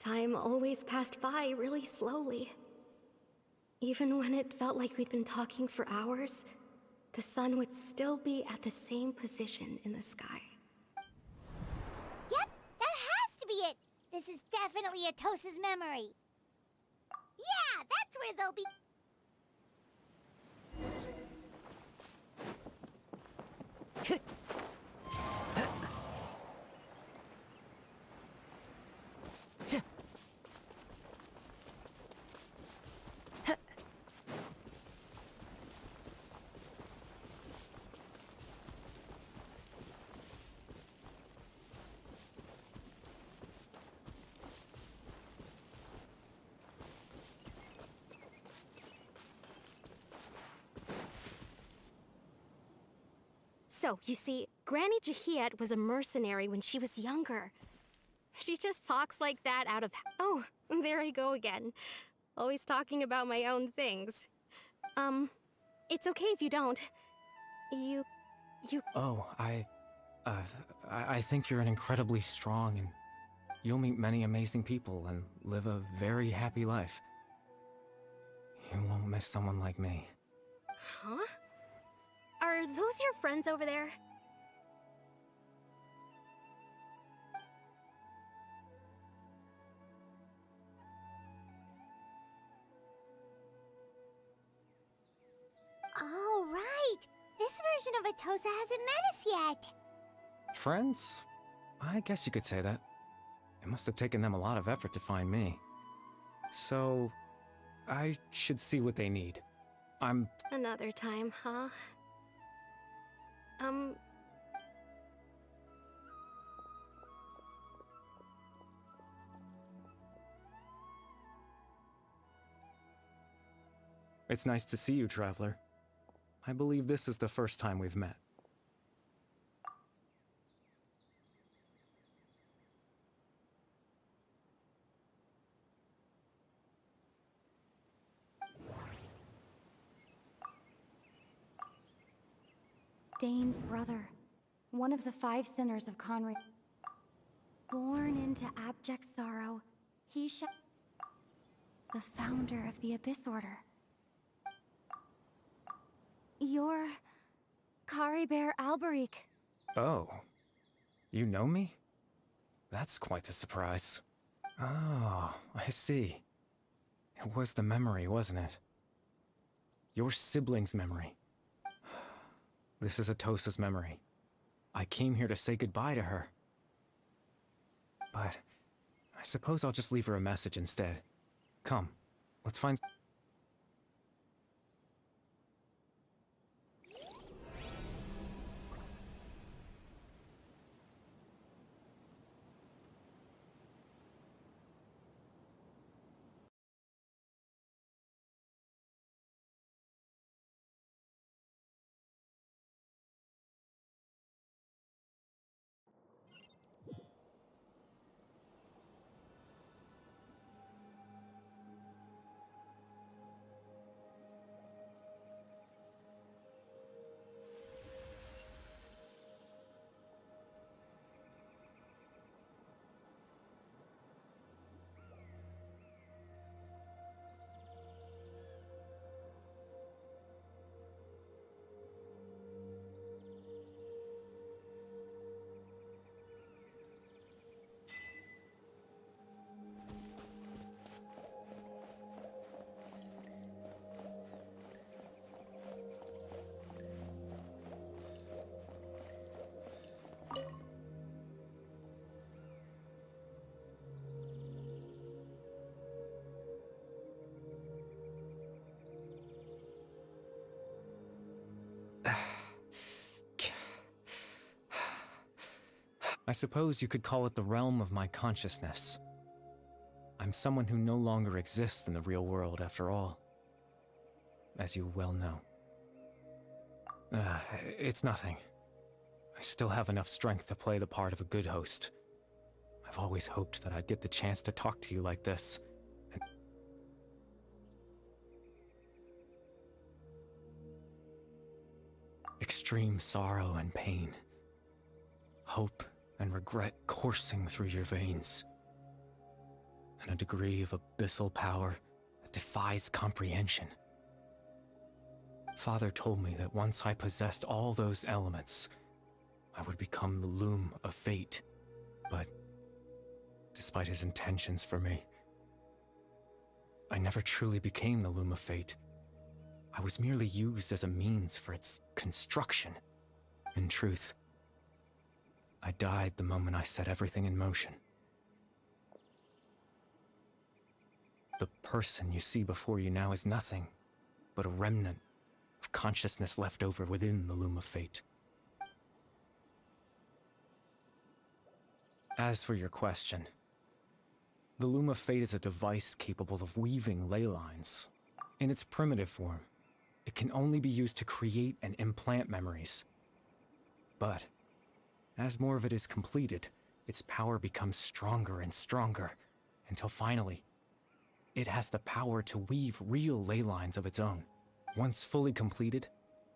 Time always passed by really slowly. Even when it felt like we'd been talking for hours, the sun would still be at the same position in the sky. Yep, that has to be it! This is definitely Atosa's memory. Yeah, that's where they'll be... So, you see, Granny Jahiet was a mercenary when she was younger. She just talks like that out of... Oh, there I go again. Always talking about my own things. It's okay if you don't. You... Oh, I think you're an incredibly strong and you'll meet many amazing people and live a very happy life. You won't miss someone like me. Huh? Are those your friends over there? Oh, right! This version of Atosa hasn't met us yet! Friends? I guess you could say that. It must have taken them a lot of effort to find me. So, I should see what they need. Another time, huh? It's nice to see you, Traveler. I believe this is the first time we've met. Dane's brother, one of the 5 sinners of Conry. Born into abject sorrow, he the founder of the Abyss Order. You're... Caribert Alberic. Oh. You know me? That's quite the surprise. Oh, I see. It was the memory, wasn't it? Your sibling's memory. This is Atosa's memory. I came here to say goodbye to her. But I suppose I'll just leave her a message instead. Come, let's find... I suppose you could call it the realm of my consciousness. I'm someone who no longer exists in the real world after all, as you well know. It's nothing. I still have enough strength to play the part of a good host. I've always hoped that I'd get the chance to talk to you like this. Extreme sorrow and pain. Hope and regret coursing through your veins. And a degree of abyssal power that defies comprehension. Father told me that once I possessed all those elements, I would become the loom of fate. But despite his intentions for me, I never truly became the loom of fate. I was merely used as a means for its construction. In truth, I died the moment I set everything in motion. The person you see before you now is nothing but a remnant of consciousness left over within the loom of fate. As for your question, the loom of fate is a device capable of weaving ley lines. In its primitive form, it can only be used to create and implant memories. But as more of it is completed, its power becomes stronger and stronger, until finally, it has the power to weave real ley lines of its own. Once fully completed,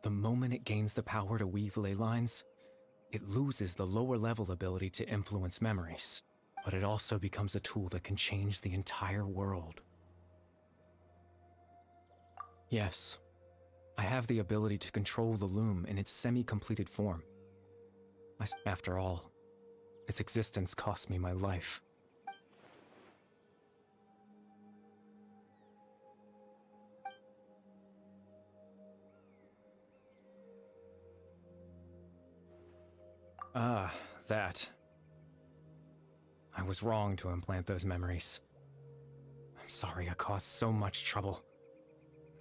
the moment it gains the power to weave ley lines, it loses the lower level ability to influence memories, but it also becomes a tool that can change the entire world. Yes, I have the ability to control the loom in its semi-completed form. After all, its existence cost me my life. Ah, that. I was wrong to implant those memories. I'm sorry I caused so much trouble.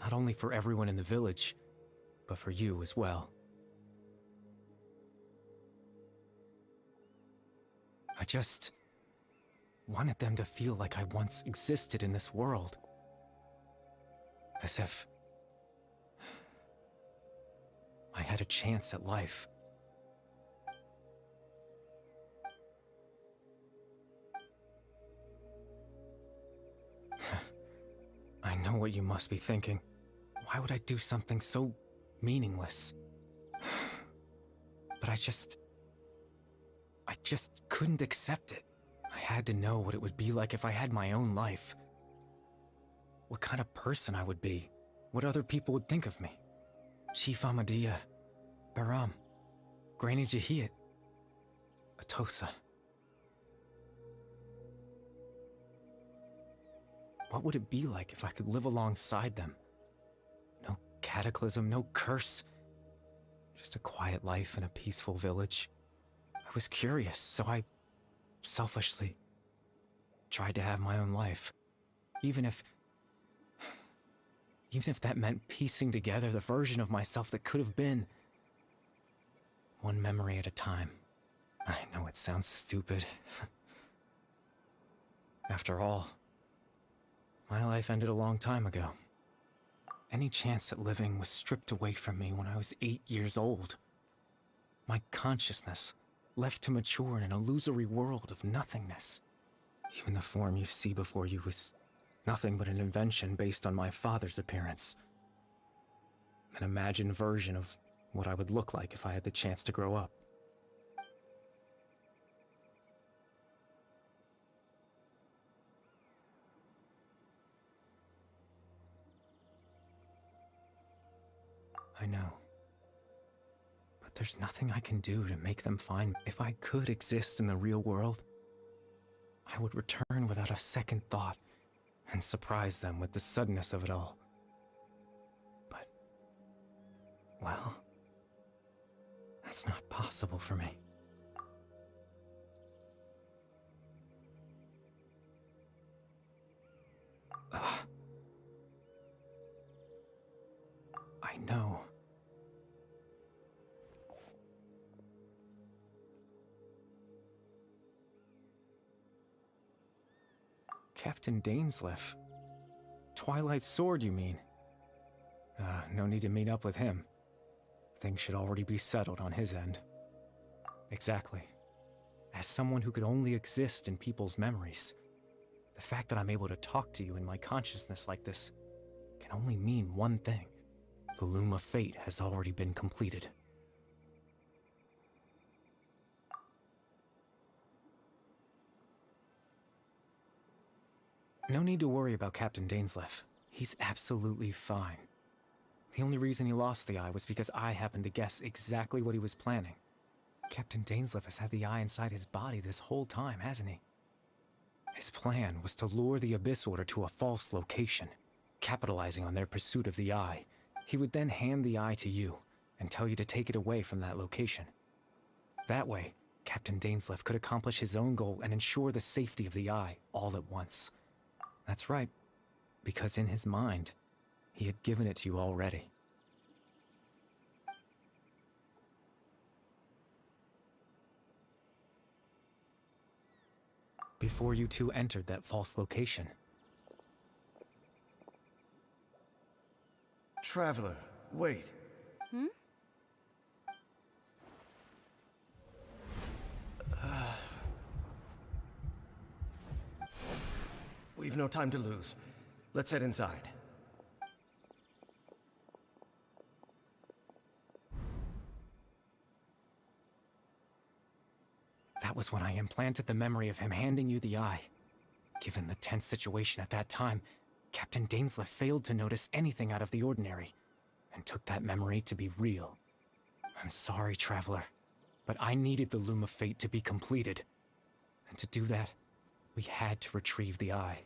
Not only for everyone in the village, but for you as well. I just wanted them to feel like I once existed in this world. As if I had a chance at life. I know what you must be thinking. Why would I do something so meaningless? But I just couldn't accept it. I had to know what it would be like if I had my own life. What kind of person I would be. What other people would think of me. Chief Ahmadiyya, Baram, Granny Jahiyat, Atosa. What would it be like if I could live alongside them? No cataclysm, no curse. Just a quiet life in a peaceful village. I was curious, so I selfishly tried to have my own life. Even if that meant piecing together the version of myself that could have been. One memory at a time. I know it sounds stupid. After all, my life ended a long time ago. Any chance at living was stripped away from me when I was 8 years old. My consciousness left to mature in an illusory world of nothingness. Even the form you see before you was nothing but an invention based on my father's appearance. An imagined version of what I would look like if I had the chance to grow up. I know. But there's nothing I can do to make them find me. If I could exist in the real world, I would return without a second thought and surprise them with the suddenness of it all. But, well, that's not possible for me. I know. Captain Dainsleif. Twilight Sword, you mean? No need to meet up with him. Things should already be settled on his end. Exactly. As someone who could only exist in people's memories, the fact that I'm able to talk to you in my consciousness like this can only mean one thing. The Loom of Fate has already been completed. No need to worry about Captain Dainsleif. He's absolutely fine. The only reason he lost the eye was because I happened to guess exactly what he was planning. Captain Dainsleif has had the eye inside his body this whole time, hasn't he? His plan was to lure the Abyss Order to a false location, capitalizing on their pursuit of the eye. He would then hand the eye to you and tell you to take it away from that location. That way, Captain Dainsleif could accomplish his own goal and ensure the safety of the eye all at once. That's right, because in his mind, he had given it to you already. Before you two entered that false location. Traveler, wait. Hmm? We've no time to lose. Let's head inside. That was when I implanted the memory of him handing you the eye. Given the tense situation at that time, Captain Dainsleif failed to notice anything out of the ordinary, and took that memory to be real. I'm sorry, Traveler, but I needed the Loom of Fate to be completed. And to do that, we had to retrieve the eye.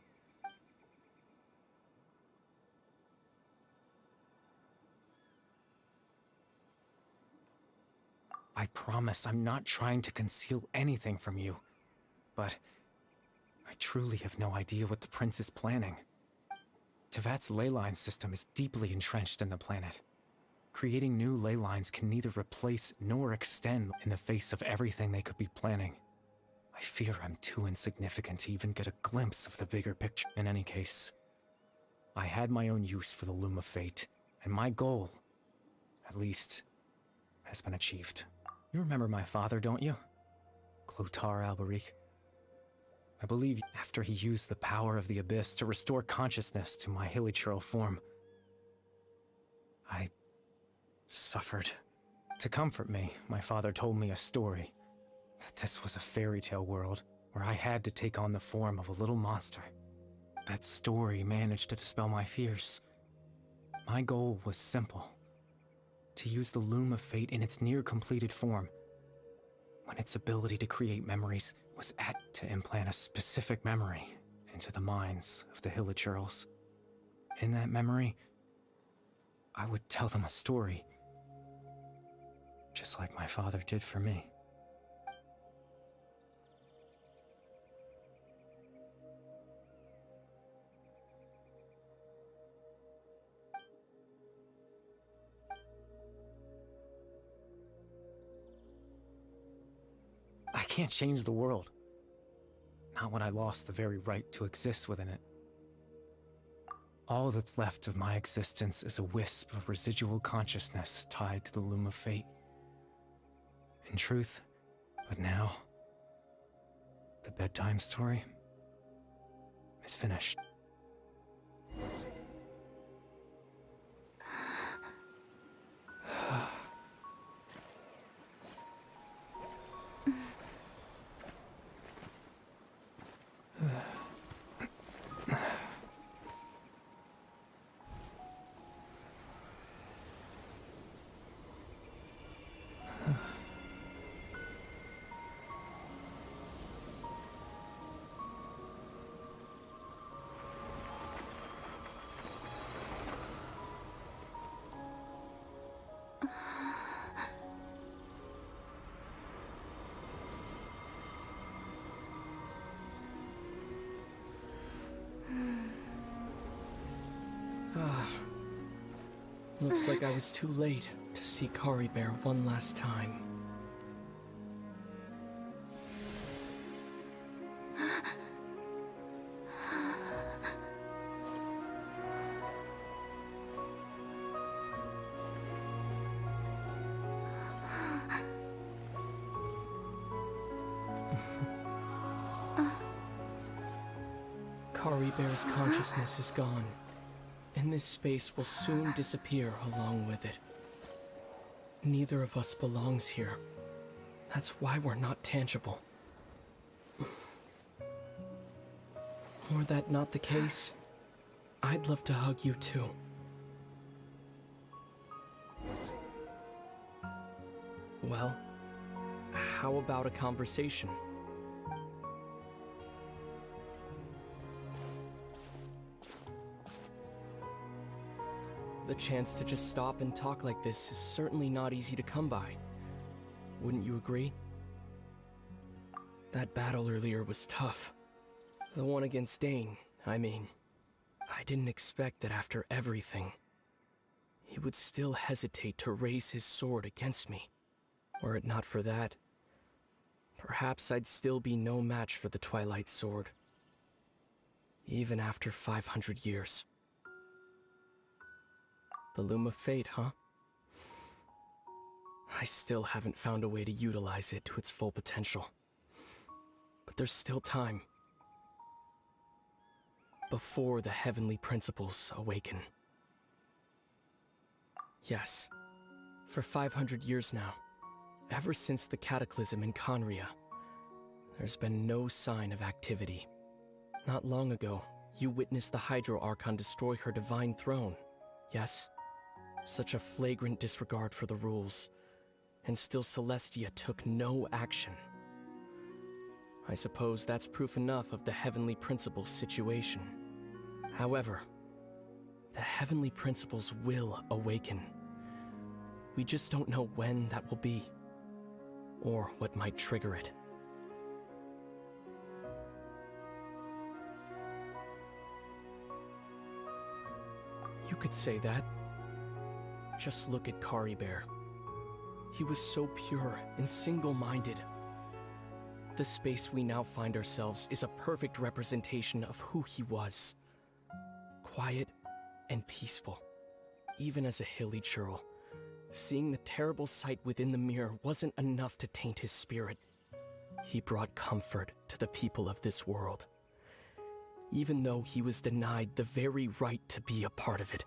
I promise I'm not trying to conceal anything from you, but I truly have no idea what the Prince is planning. Tevat's ley line system is deeply entrenched in the planet. Creating new ley lines can neither replace nor extend in the face of everything they could be planning. I fear I'm too insignificant to even get a glimpse of the bigger picture. In any case, I had my own use for the Loom of Fate, and my goal, at least, has been achieved. You remember my father, don't you? Clothar Alberic. I believe after he used the power of the Abyss to restore consciousness to my hilichurl form, I suffered. To comfort me, my father told me a story. That this was a fairy tale world where I had to take on the form of a little monster. That story managed to dispel my fears. My goal was simple. To use the Loom of Fate in its near-completed form, when its ability to create memories was to implant a specific memory into the minds of the hilichurls. In that memory, I would tell them a story. just like my father did for me. I can't change the world. Not when I lost the very right to exist within it. All that's left of my existence is a wisp of residual consciousness tied to the loom of fate. In truth, but now, the bedtime story is finished. Looks like I was too late to see Kari Bear one last time. Kari Bear's consciousness is gone, and this space will soon disappear along with it. Neither of us belongs here. That's why we're not tangible. Were that not the case, I'd love to hug you too. Well, how about a conversation? The chance to just stop and talk like this is certainly not easy to come by. Wouldn't you agree? That battle earlier was tough. The one against Dane, I mean. I didn't expect that after everything, he would still hesitate to raise his sword against me. Were it not for that, perhaps I'd still be no match for the Twilight Sword. Even after 500 years. The Loom of Fate, huh? I still haven't found a way to utilize it to its full potential. But there's still time. Before the heavenly principles awaken. Yes, for 500 years now, ever since the cataclysm in Khaenri'ah, there's been no sign of activity. Not long ago, you witnessed the Hydro Archon destroy her divine throne, yes? Such a flagrant disregard for the rules, and still Celestia took no action. I suppose that's proof enough of the Heavenly Principles situation. However, the Heavenly Principles will awaken. We just don't know when that will be, or what might trigger it. You could say that. Just look at Kari Bear. He was so pure and single-minded. The space we now find ourselves is a perfect representation of who he was. Quiet and peaceful. Even as a hilly churl, seeing the terrible sight within the mirror wasn't enough to taint his spirit. He brought comfort to the people of this world, even though he was denied the very right to be a part of it.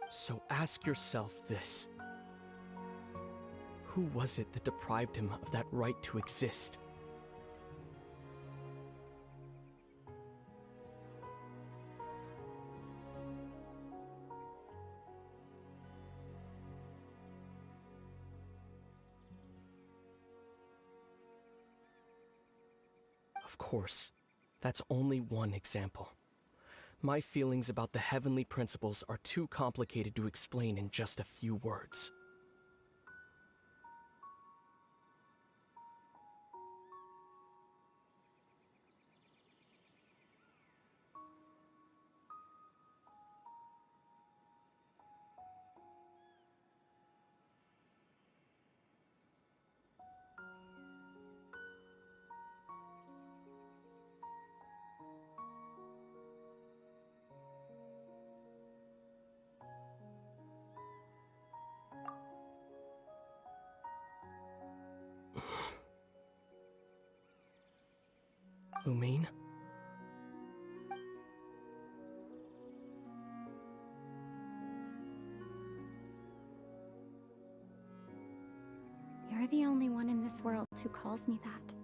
So ask yourself this. Who was it that deprived him of that right to exist? Of course, that's only one example. My feelings about the Heavenly Principles are too complicated to explain in just a few words. Lumine? You're the only one in this world who calls me that.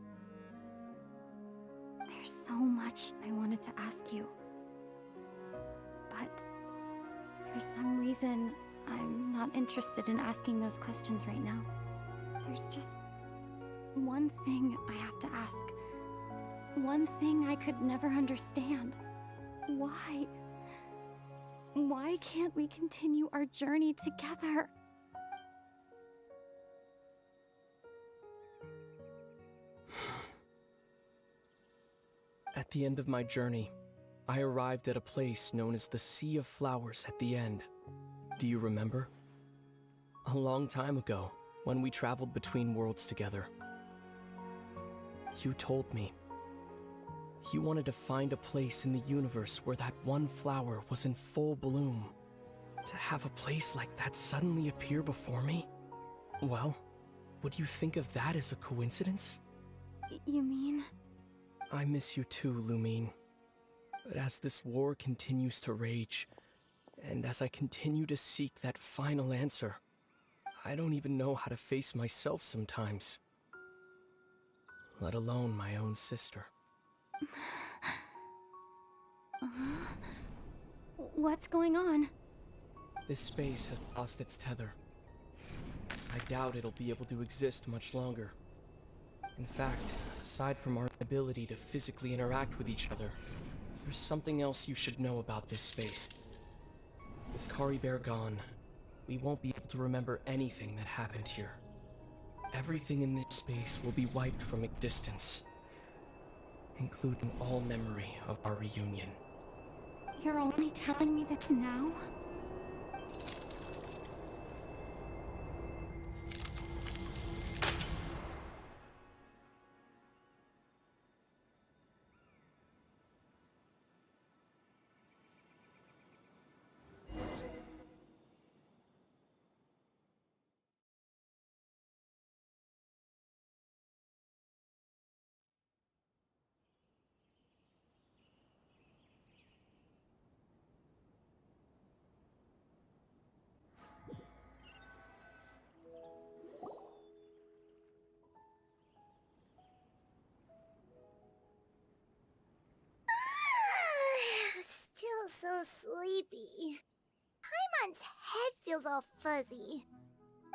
There's so much I wanted to ask you. But for some reason, I'm not interested in asking those questions right now. There's just one thing I have to ask. One thing I could never understand. Why? Why can't we continue our journey together? At the end of my journey, I arrived at a place known as the Sea of Flowers at the end. Do you remember? A long time ago, when we traveled between worlds together. You told me. You wanted to find a place in the universe where that one flower was in full bloom. To have a place like that suddenly appear before me? Well, would you think of that as a coincidence? You mean? I miss you too, Lumine. But as this war continues to rage, and as I continue to seek that final answer, I don't even know how to face myself sometimes. Let alone my own sister. What's going on? This space has lost its tether. I doubt it'll be able to exist much longer. In fact, aside from our ability to physically interact with each other, there's something else you should know about this space. With Caribert gone, we won't be able to remember anything that happened here. Everything in this space will be wiped from existence, including all memory of our reunion. You're only telling me this now? Still so sleepy. Paimon's head feels all fuzzy.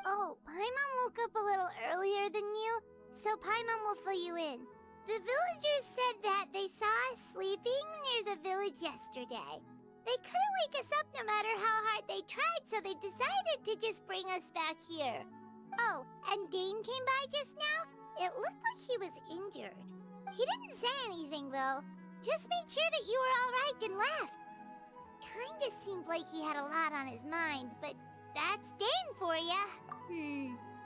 Oh, Paimon woke up a little earlier than you, so Paimon will fill you in. The villagers said that they saw us sleeping near the village yesterday. They couldn't wake us up no matter how hard they tried, so they decided to just bring us back here. Oh, and Dane came by just now. It looked like he was injured. He didn't say anything, though. Just made sure that you were all right and left. Kinda seemed like he had a lot on his mind, but that's Dane for ya.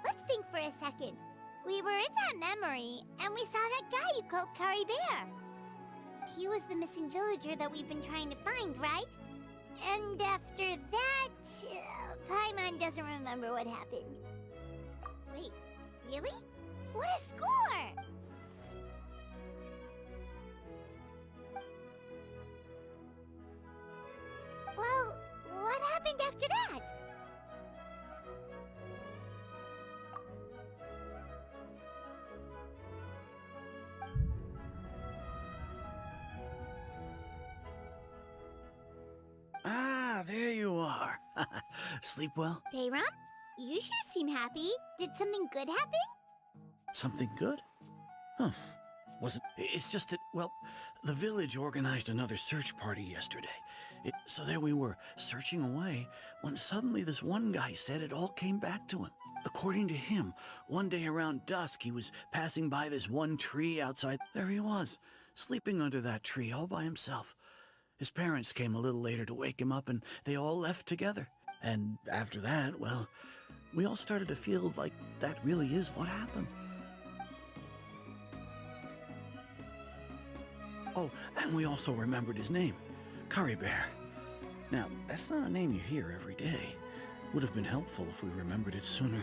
Let's think for a second. We were in that memory, and we saw that guy you called Caribert. He was the missing villager that we've been trying to find, right? And after that, Paimon doesn't remember what happened. Wait, really? What a score! Well, what happened after that? Ah, there you are. Sleep well? Bayram, you sure seem happy. Did something good happen? Something good? Huh. Wasn't. It's just that, well, the village organized another search party yesterday. So there we were, searching away, when suddenly this one guy said it all came back to him. According to him, one day around dusk, he was passing by this one tree outside. There he was, sleeping under that tree all by himself. His parents came a little later to wake him up, and they all left together. And after that, well, we all started to feel like that really is what happened. Oh, and we also remembered his name, Caribert. Now, that's not a name you hear every day. Would have been helpful if we remembered it sooner.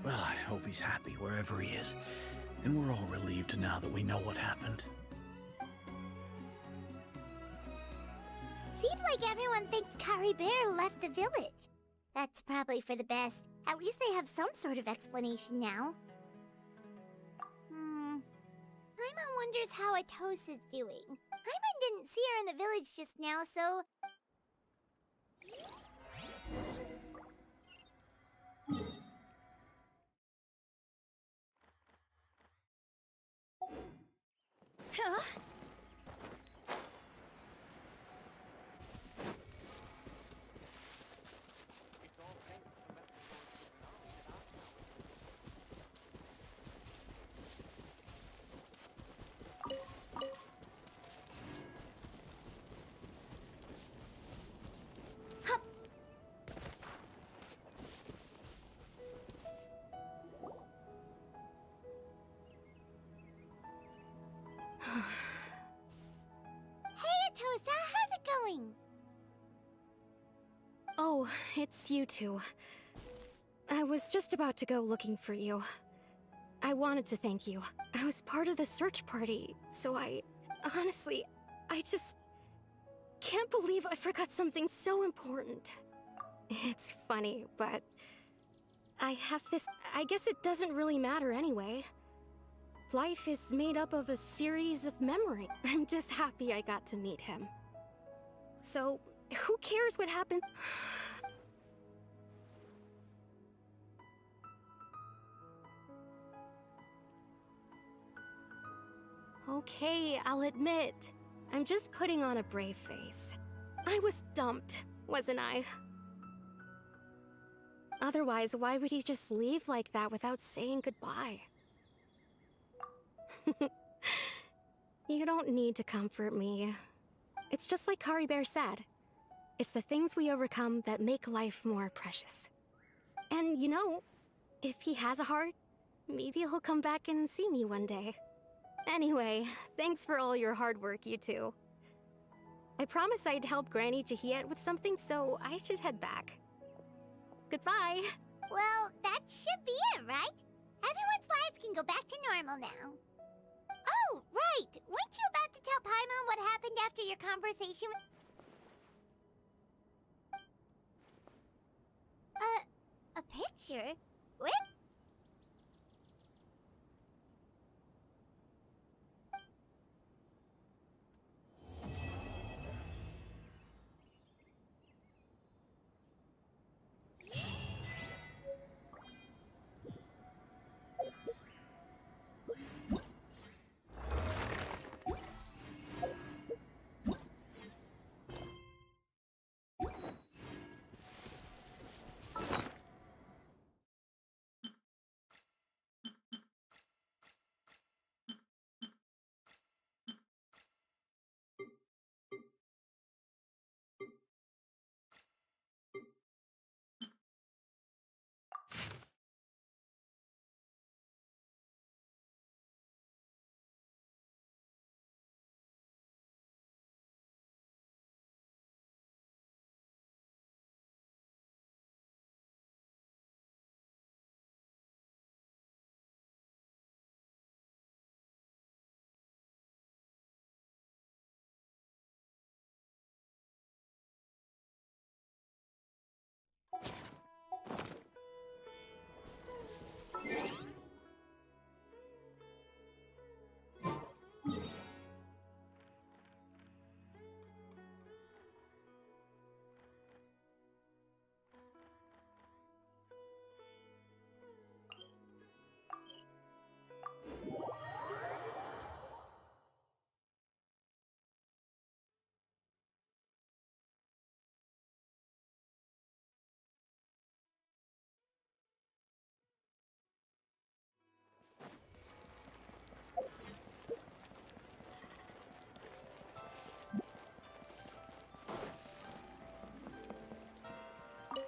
Well, I hope he's happy wherever he is. And we're all relieved now that we know what happened. Seems like everyone thinks Kari Bear left the village. That's probably for the best. At least they have some sort of explanation now. Paimon wonders how Atosa's doing. Paimon didn't see her in the village just now, so... Huh? Hey, Atosa, how's it going? Oh, it's you two. I was just about to go looking for you. I wanted to thank you. I was part of the search party, so honestly, I just can't believe I forgot something so important. It's funny, but I have this... I guess it doesn't really matter anyway. Life is made up of a series of memories. I'm just happy I got to meet him. So, who cares what happened? Okay, I'll admit. I'm just putting on a brave face. I was dumped, wasn't I? Otherwise, why would he just leave like that without saying goodbye? You don't need to comfort me. It's just like Kari Bear said. It's the things we overcome that make life more precious. And you know, if he has a heart, maybe he'll come back and see me one day. Anyway, thanks for all your hard work, you two. I promised I'd help Granny Jahiet with something, so I should head back. Goodbye! Well, that should be it, right? Everyone's lives can go back to normal now. Oh, right! Weren't you about to tell Paimon what happened after your conversation with... A picture? Where?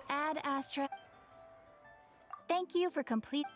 Ad Astra. Thank you for complete.